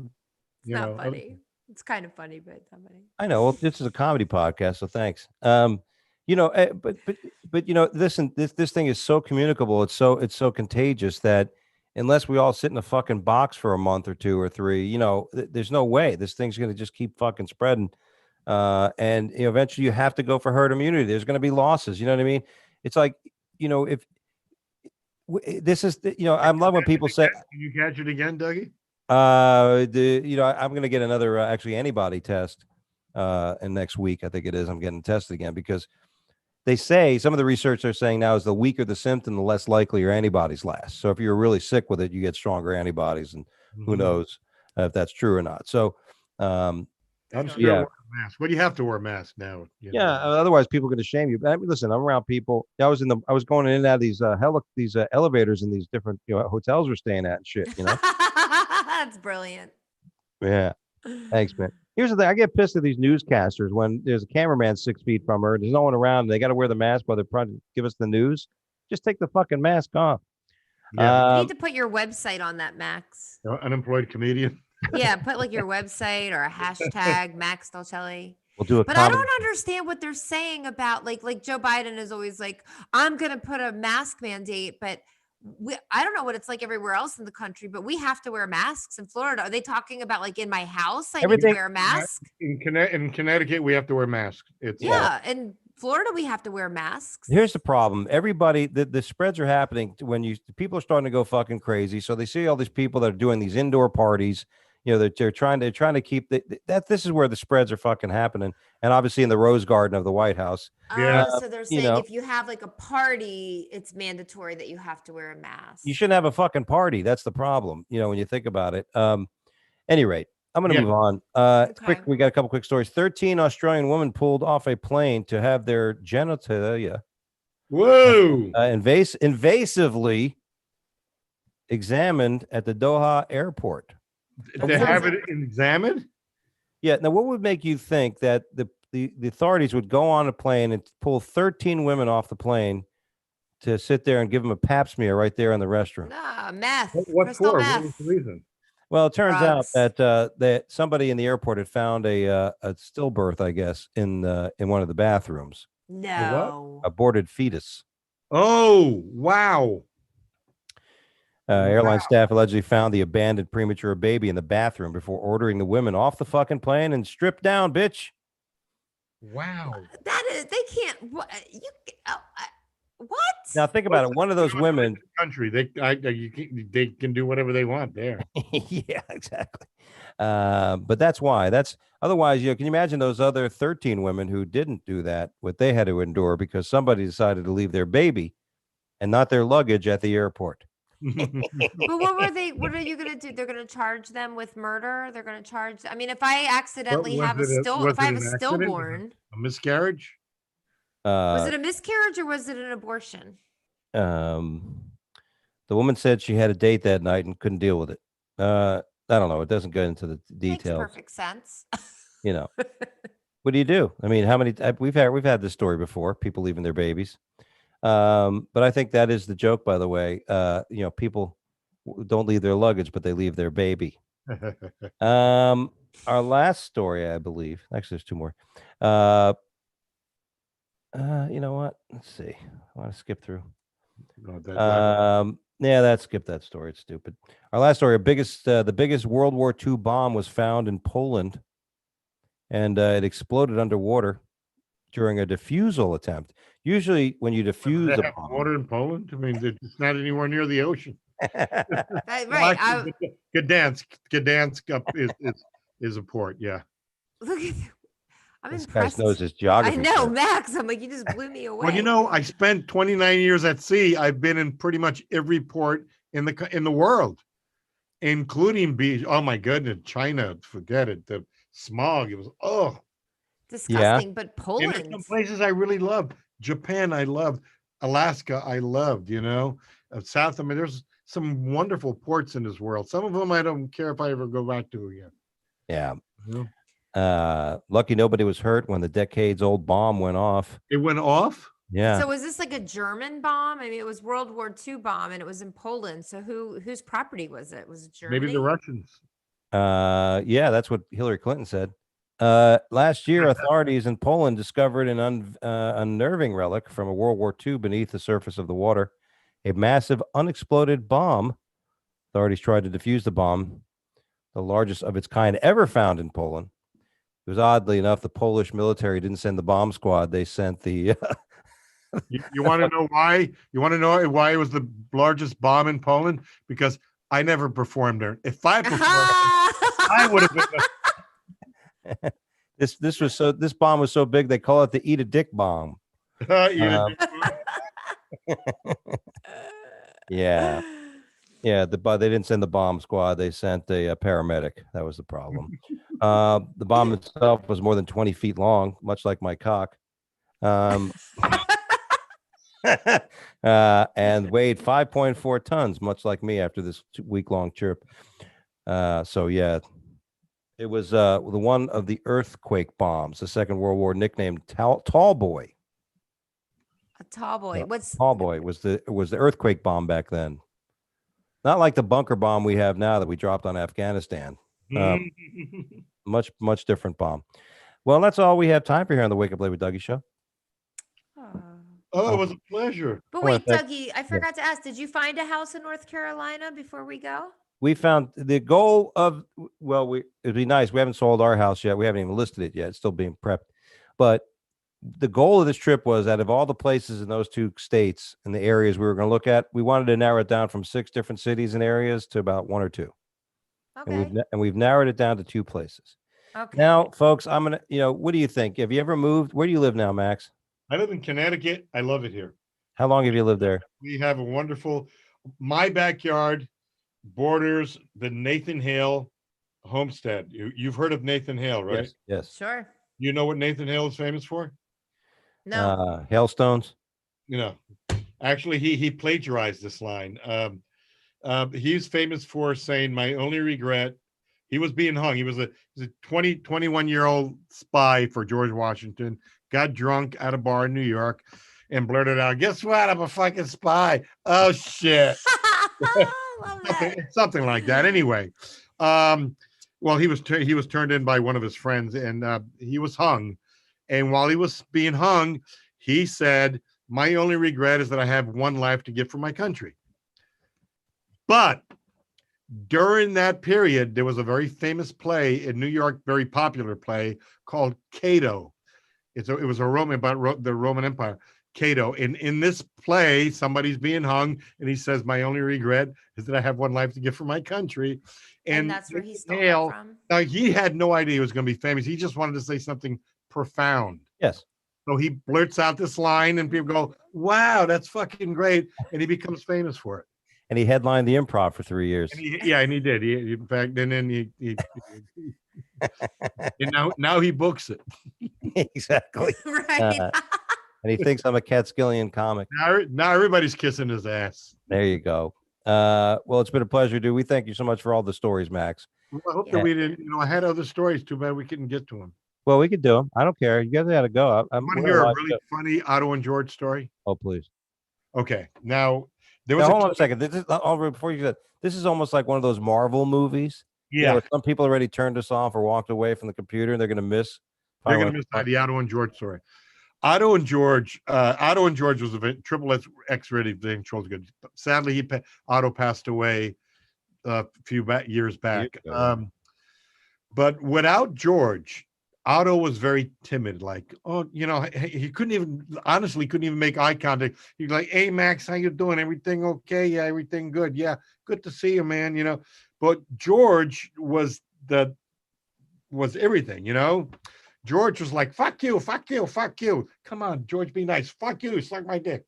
It's not funny. It's kind of funny, but it's not funny. I know. Well, this is a comedy podcast, so thanks. But listen, this thing is so communicable. It's so contagious that unless we all sit in a fucking box for a month or two or three, there's no way this thing's going to just keep fucking spreading. And eventually you have to go for herd immunity. There's going to be losses. You know what I mean? It's like, if this is, I love when people say, can you catch it again, Dougie? I'm going to get another actually antibody test, and next week, I think it is, I'm getting tested again because they say some of the research they're saying now is the weaker the symptom, the less likely your antibodies last. So if you're really sick with it, you get stronger antibodies, and who knows if that's true or not. So, I'm still yeah. wearing a mask. Well, you have to wear a mask now. Yeah, otherwise people are going to shame you. I mean, listen, I'm around people. I was going in and out of these elevators in these different hotels we're staying at and shit. That's brilliant. Yeah, thanks, man. Here's the thing: I get pissed at these newscasters when there's a cameraman 6 feet from her. There's no one around. And they got to wear the mask while they're trying to give us the news. Just take the fucking mask off. Yeah. You need to put your website on that, Max. Unemployed comedian. Yeah, put like your website or a hashtag Max Dolcelli. We'll do But I don't understand what they're saying about like Joe Biden is always like, I'm going to put a mask mandate, but I don't know what it's like everywhere else in the country, but we have to wear masks in Florida. Are they talking about like in my house? I need to wear a mask. In Connecticut, we have to wear masks. In Florida, we have to wear masks. Here's the problem. Everybody, the spreads are happening when people are starting to go fucking crazy. So they see all these people that are doing these indoor parties. They're trying to keep that. This is where the spreads are fucking happening, and obviously in the Rose Garden of the White House. Yeah. So they're saying if you have like a party, it's mandatory that you have to wear a mask. You shouldn't have a fucking party. That's the problem. When you think about it. Any rate, I'm going to move on. Quick, we got a couple quick stories. 13 Australian women pulled off a plane to have their genitalia invasively examined at the Doha airport. They have it examined? Yeah. Now, what would make you think that the authorities would go on a plane and pull 13 women off the plane to sit there and give them a pap smear right there in the restroom? Nah, meth. What for? What was the reason? Well, it turns out that somebody in the airport had found a stillbirth, I guess, in one of the bathrooms. No. Aborted fetus. Oh, wow. Airline staff allegedly found the abandoned premature baby in the bathroom before ordering the women off the fucking plane and stripped down, bitch. Wow. That is, they can't. What? Now think about it. One of those women. Country, they can do whatever they want there. Yeah, exactly. But that's why. Otherwise, can you imagine those other 13 women who didn't do that? What they had to endure because somebody decided to leave their baby and not their luggage at the airport. But what are you going to do? They're going to charge them with murder. They're going to charge. I mean, if I accidentally have a stillborn, a miscarriage. Was it a miscarriage or was it an abortion? The woman said she had a date that night and couldn't deal with it. I don't know. It doesn't go into the details. Makes perfect sense. What do you do? I mean, how many? We've had this story before. People leaving their babies. But I think that is the joke, by the way. People don't leave their luggage, but they leave their baby. Our last story, I believe. Actually, there's two more. You know what? Let's see. I want to skip through. Skip that story. It's stupid. Our last story, the biggest World War II bomb was found in Poland, and it exploded underwater during a defusal attempt. Usually, when you defuse a bomb, water in Poland, I mean, it's not anywhere near the ocean. Right. Gdansk up is a port. Yeah. Look at. I'm this impressed. guy knows his geography. I know, Max. I'm like, you just blew me away. Well, I spent 29 years at sea. I've been in pretty much every port in the world, including oh my goodness, China. Forget it. The smog. It was disgusting. Yeah. But Poland. And some places I really loved. Japan, I loved. Alaska, I loved. South. I mean, there's some wonderful ports in this world. Some of them I don't care if I ever go back to again. Yeah. Lucky nobody was hurt when the decades-old bomb went off. It went off? Yeah. So was this like a German bomb? I mean, it was World War II bomb, and it was in Poland. So whose property was it? Was it Germany? Maybe the Russians. Yeah, that's what Hillary Clinton said. Last year, authorities in Poland discovered an unnerving relic from a World War II beneath the surface of the water, a massive unexploded bomb. Authorities tried to defuse the bomb, the largest of its kind ever found in Poland. It was oddly enough, the Polish military didn't send the bomb squad. They sent the... You want to know why? You want to know why it was the largest bomb in Poland? Because I never performed there. If I performed, I would have been... This bomb was so big, they call it the eat a dick bomb. Yeah. Um, yeah. Yeah, but they didn't send the bomb squad. They sent a paramedic. That was the problem. The bomb itself was more than 20 feet long, much like my cock. Um, and weighed 5.4 tons, much like me after this week-long trip. So yeah, it was the one of the earthquake bombs, the Second World War, nicknamed Tall Boy. A tall boy. What's Tall Boy was the earthquake bomb back then. Not like the bunker bomb we have now that we dropped on Afghanistan. Much different bomb. Well, that's all we have time for here on the Wake Up Late with Dougie show. Oh, it was a pleasure. But wait, Dougie, I forgot to ask, did you find a house in North Carolina before we go? We found the goal of, well, it'd be nice. We haven't sold our house yet. We haven't even listed it yet. It's still being prepped. But the goal of this trip was, out of all the places in those two states and the areas we were going to look at, we wanted to narrow it down from 6 different cities and areas to about 1 or 2. Okay. And we've narrowed it down to 2 places. Okay. Now, folks, I'm going to, what do you think? Have you ever moved? Where do you live now, Max? I live in Connecticut. I love it here. How long have you lived there? We have a wonderful, my backyard borders the Nathan Hale homestead. You've heard of Nathan Hale, right? Yes. Sure. You know what Nathan Hale is famous for? No. Hailstones. Actually, he plagiarized this line. He's famous for saying, "My only regret." He was being hung. He was a 21-year-old spy for George Washington. Got drunk at a bar in New York and blurted out, "Guess what? I'm a fucking spy." Oh shit. Love that. Something like that. Anyway, well, he was turned in by one of his friends, and he was hung. And while he was being hung, he said, "My only regret is that I have one life to give for my country." But during that period, there was a very famous play in New York, very popular play called Cato. It was a Roman, about the Roman Empire. Cato. In this play, somebody's being hung, and he says, "My only regret is that I have one life to give for my country." And that's where he stole that from. Now, he had no idea he was going to be famous. He just wanted to say something profound. Yes. So he blurts out this line, and people go, "Wow, that's fucking great!" And he becomes famous for it. And he headlined the Improv for 3 years. And he did. He in fact, and then he and now he books it. Exactly. Right. And he thinks I'm a Catskillian comic. Now everybody's kissing his ass. There you go. Well, it's been a pleasure, dude. We thank you so much for all the stories, Max. Well, I hope that we didn't. I had other stories. Too bad we couldn't get to them. Well, we could do them. I don't care. You guys got to go. I want to hear a really funny Otto and George story. Oh, please. Okay. Now there was. Hold on a second. This is before you do that. This is almost like one of those Marvel movies. Yeah. Some people already turned us off or walked away from the computer, and they're going to miss. They're going to miss the Otto and George story. Otto and George was a triple X rated thing. Good. Sadly, Otto passed away a few years back. But without George, Otto was very timid. Like, he couldn't even make eye contact. He'd be like, "Hey, Max, how you doing? Everything okay? Yeah, everything good. Yeah, good to see you, man." But George was everything. George was like, "Fuck you, fuck you, fuck you." Come on, George, be nice. Fuck you, suck my dick.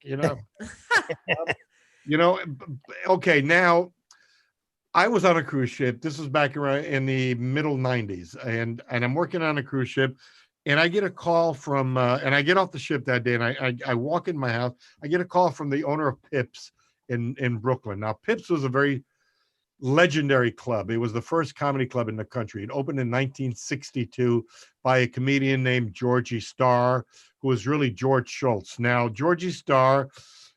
Okay, now I was on a cruise ship. This was back around in the middle 90s, and I'm working on a cruise ship, and I get a call from and I get off the ship that day, and I walk in my house. I get a call from the owner of Pips in Brooklyn. Now, Pips was a very legendary club. It was the first comedy club in the country. It opened in 1962 by a comedian named Georgie Starr, who was really George Schultz. Now, Georgie Starr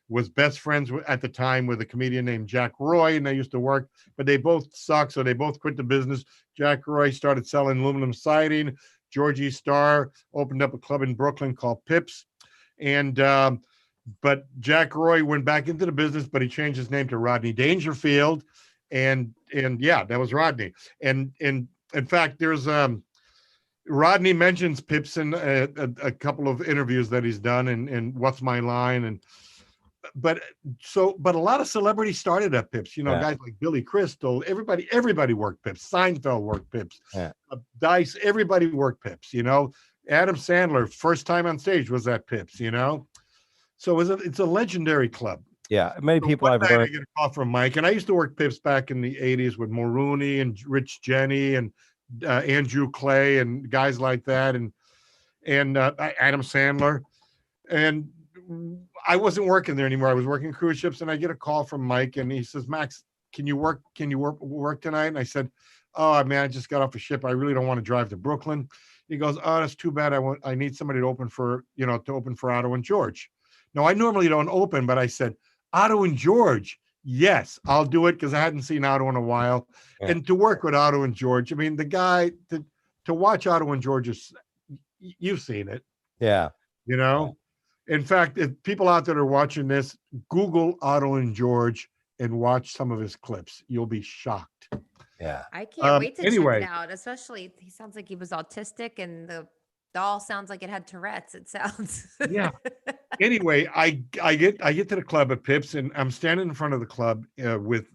was best friends at the time with a comedian named Jack Roy, and they used to work, but they both sucked, so they both quit the business. Jack Roy started selling aluminum siding. Georgie Starr opened up a club in Brooklyn called Pips, and but Jack Roy went back into the business, but he changed his name to Rodney Dangerfield. And yeah, that was Rodney. And in fact, there's Rodney mentions Pips in a couple of interviews that he's done, and What's My Line, but a lot of celebrities started at Pips. Guys like Billy Crystal, everybody worked Pips. Seinfeld worked Pips. Yeah. Dice, everybody worked Pips. Adam Sandler, first time on stage was at Pips. So it's a legendary club. Yeah, many So people one I've night I learned. get a call from Mike, and I used to work Pips back in the '80s with Maroney and Rich Jenny and Andrew Clay and guys like that, and Adam Sandler. And I wasn't working there anymore. I was working cruise ships, and I get a call from Mike, and he says, "Max, can you work tonight?" And I said, "Oh man, I just got off a ship. I really don't want to drive to Brooklyn." He goes, "Oh, that's too bad. I need somebody to open for Otto and George." Now I normally don't open, but I said, "Otto and George, yes, I'll do it," because I hadn't seen Otto in a while. Yeah. And to work with Otto and George, I mean, the guy to watch Otto and George is, you've seen it, Yeah. you know. In fact, if people out there are watching this, Google Otto and George and watch some of his clips. You'll be shocked. Yeah. I can't wait to check anyway. it out. Especially, he sounds like he was autistic, and the doll sounds like it had Tourette's. It sounds. Yeah. Anyway, I get to the club at Pips, and I'm standing in front of the club with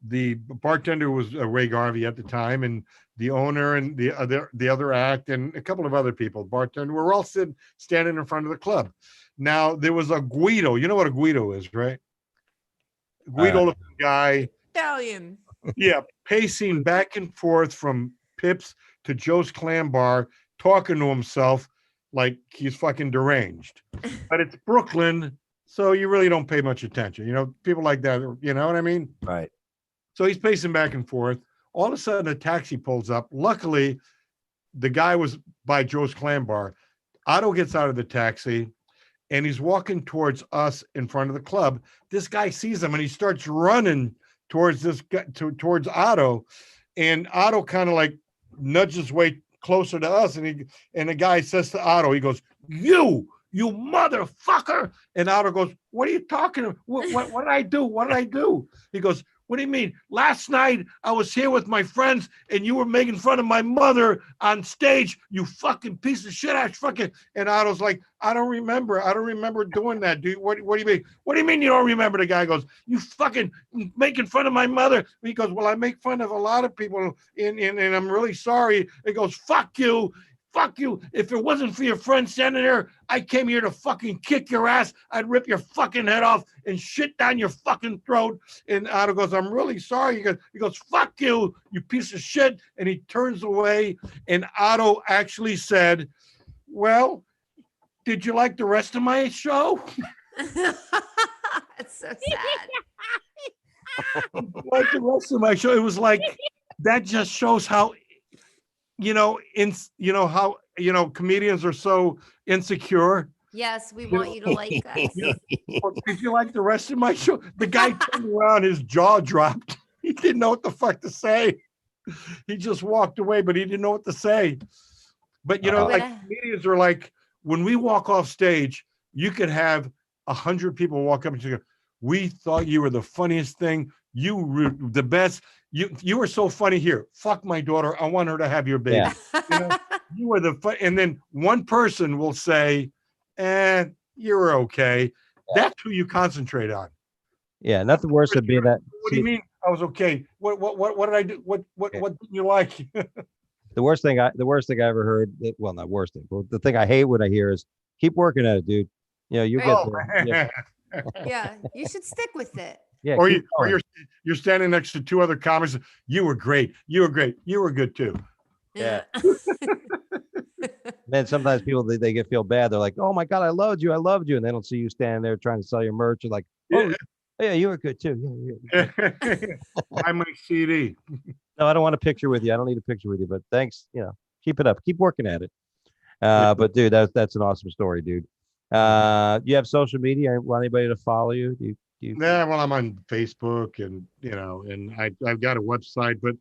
the bartender was Ray Garvey at the time, and the owner and the other act and a couple of other people. Bartender, we're all standing in front of the club. Now there was a Guido. You know what a Guido is, right? Guido looking guy. Italian. Yeah, pacing back and forth from Pips to Joe's Clam Bar, talking to himself like he's fucking deranged. But it's Brooklyn, so you really don't pay much attention. You know, people like that, you know what I mean? Right. So he's pacing back and forth. All of a sudden, a taxi pulls up. Luckily, the guy was by Joe's Clam Bar. Otto gets out of the taxi, and he's walking towards us in front of the club. This guy sees him, and he starts running towards this guy, towards Otto. And Otto kind of like nudges way closer to us, and the guy says to Otto, he goes, "You motherfucker!" And Otto goes, "What are you talking about? What did I do? What did I do?" He goes, "What do you mean? Last night I was here with my friends and you were making fun of my mother on stage, you fucking piece of shit ass fucking." And Otto's like, I don't remember doing that, dude. What do you mean? What do you mean you don't remember?" The guy goes, "You fucking making fun of my mother." He goes, "Well, I make fun of a lot of people and I'm really sorry." He goes, "Fuck you. Fuck you. If it wasn't for your friend standing there, I came here to fucking kick your ass. I'd rip your fucking head off and shit down your fucking throat." And Otto goes, "I'm really sorry." He goes, "Fuck you, you piece of shit." And he turns away. And Otto actually said, "Well, did you like the rest of my show?" It's so sad. Like the rest of my show. It was like, that just shows how, how comedians are so insecure. Yes, we want you to like us. Well, did you like the rest of my show? The guy turned around, his jaw dropped. He didn't know what the fuck to say. He just walked away, but he didn't know what to say. But comedians are like, when we walk off stage, you could have 100 people walk up and say, "We thought you were the funniest thing. You were the best. You were so funny. Here, fuck my daughter. I want her to have your baby." Yeah. You were the fun. And then one person will say, "You're okay." That's who you concentrate on. Yeah, nothing worse than being that. What do you mean I was okay? What did I do? What didn't you like? The worst thing I ever heard. Well, not worst thing, but the thing I hate when I hear is, "Keep working at it, dude. You get there." Yeah. Yeah, you should stick with it. Yeah, or you're standing next to two other comics. "You were great. You were great. You were good too." Yeah. Then sometimes people they feel bad. They're like, "Oh my God, I loved you. And they don't see you standing there trying to sell your merch. You're like, "Oh yeah, you were good too." Yeah. Buy my CD. No, I don't want a picture with you. I don't need a picture with you. But thanks. Keep it up. Keep working at it. But dude, that's an awesome story, dude. You have social media? I want anybody to follow you? Do you? Yeah, well, I'm on Facebook and I've got a website, but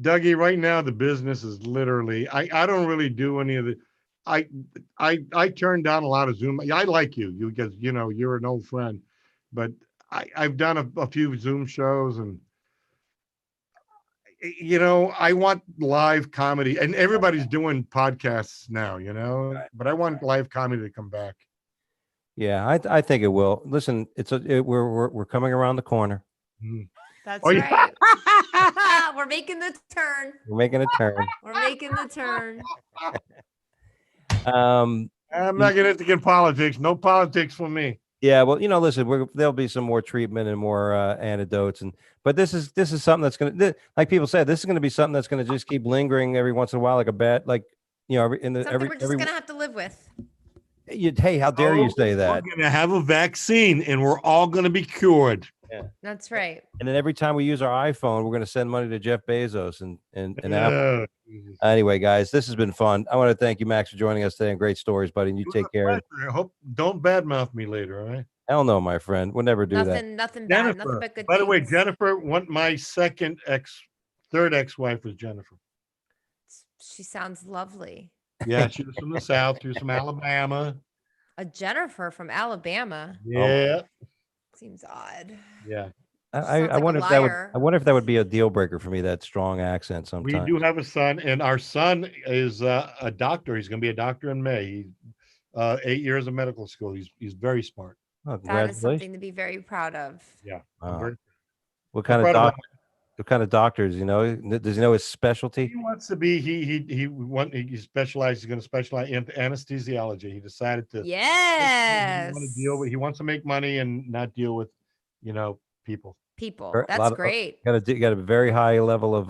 Dougie, right now the business is literally, I don't really do any of the, I turn down a lot of Zoom. I like you because you're an old friend, but I've done a few Zoom shows, and I want live comedy, and everybody's doing podcasts now, but I want live comedy to come back. Yeah, I think it will. Listen, we're coming around the corner. That's Oh, right. We're making the turn. We're making a turn. We're making the turn. I'm not getting into politics. No politics for me. Yeah, well, listen, there'll be some more treatment and more antidotes, but this is something that's gonna, like people said, this is gonna be something that's gonna just keep lingering every once in a while, like a bad, like Something we're just gonna have to live with. Hey, how dare you say that? We're gonna have a vaccine, and we're all gonna be cured. Yeah, that's right. And then every time we use our iPhone, we're gonna send money to Jeff Bezos and Apple. Anyway, guys, this has been fun. I want to thank you, Max, for joining us today, and great stories, buddy. And you take care. I hope don't badmouth me later, all right? Hell no, my friend. We'll never do that. Nothing bad. Nothing but good. By the way, Jennifer, my third ex-wife was Jennifer. She sounds lovely. Yeah, she was from the South. She was from Alabama. A Jennifer from Alabama. Yeah. Seems odd. Yeah. I wonder if that would be a deal breaker for me, that strong accent sometimes. We do have a son, and our son is a doctor. He's going to be a doctor in May. He's 8 years of medical school. He's very smart. Oh, that is something to be very proud of. Yeah. What kind of doctors, does he know his specialty? He wants to be, he specializes, he's going to specialize in anesthesiology. He decided to. Yes. He wants to make money and not deal with, people. That's great. Got a very high level of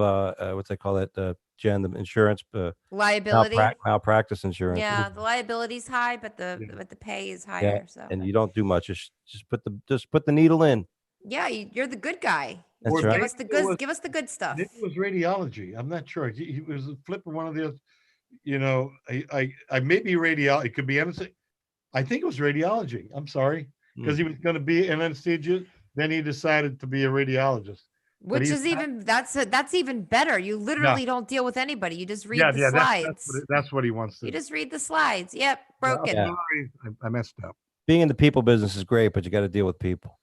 what's they call that, Jen, the insurance liability, malpractice insurance. Yeah, the liability's high, but the pay is higher. Yeah, so and you don't do much. Just put the needle in. Yeah, you're the good guy. That's right. Give us the good stuff. It was radiology. I'm not sure. He was a flipper. One of the, I maybe radiology. It could be anesthesia. I think it was radiology. I'm sorry, because he was going to be an anesthesia. Then he decided to be a radiologist. Which is that's even better. You literally don't deal with anybody. You just read the slides. That's what he wants to. You just read the slides. Yep, broken. Yeah. I messed up. Being in the people business is great, but you got to deal with people.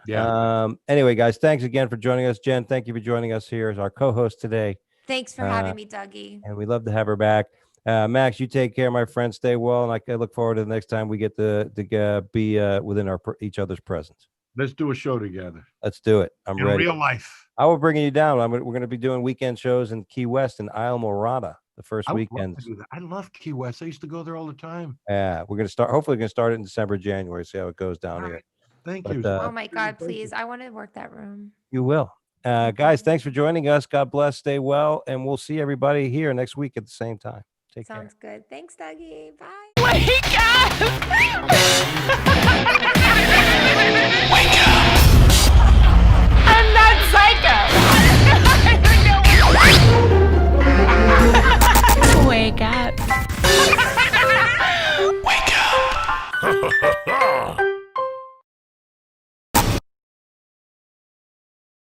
Yeah. Anyway, guys, thanks again for joining us. Jen, thank you for joining us here as our co-host today. Thanks for having me, Dougie. And we'd love to have her back. Max, you take care, my friend. Stay well, and I look forward to the next time we get to be within each other's presence. Let's do a show together. Let's do it. I'm ready. In real life. I will bring you down. We're going to be doing weekend shows in Key West and Isle Morada the first weekend. I love Key West. I used to go there all the time. Yeah, we're going to start. Hopefully, we're going to start it in December, January. See how it goes down here. Thank you. Oh my God, please! I want to work that room. You will, guys. Thanks for joining us. God bless. Stay well, and we'll see everybody here next week at the same time. Take care. Sounds good. Thanks, Dougie. Bye.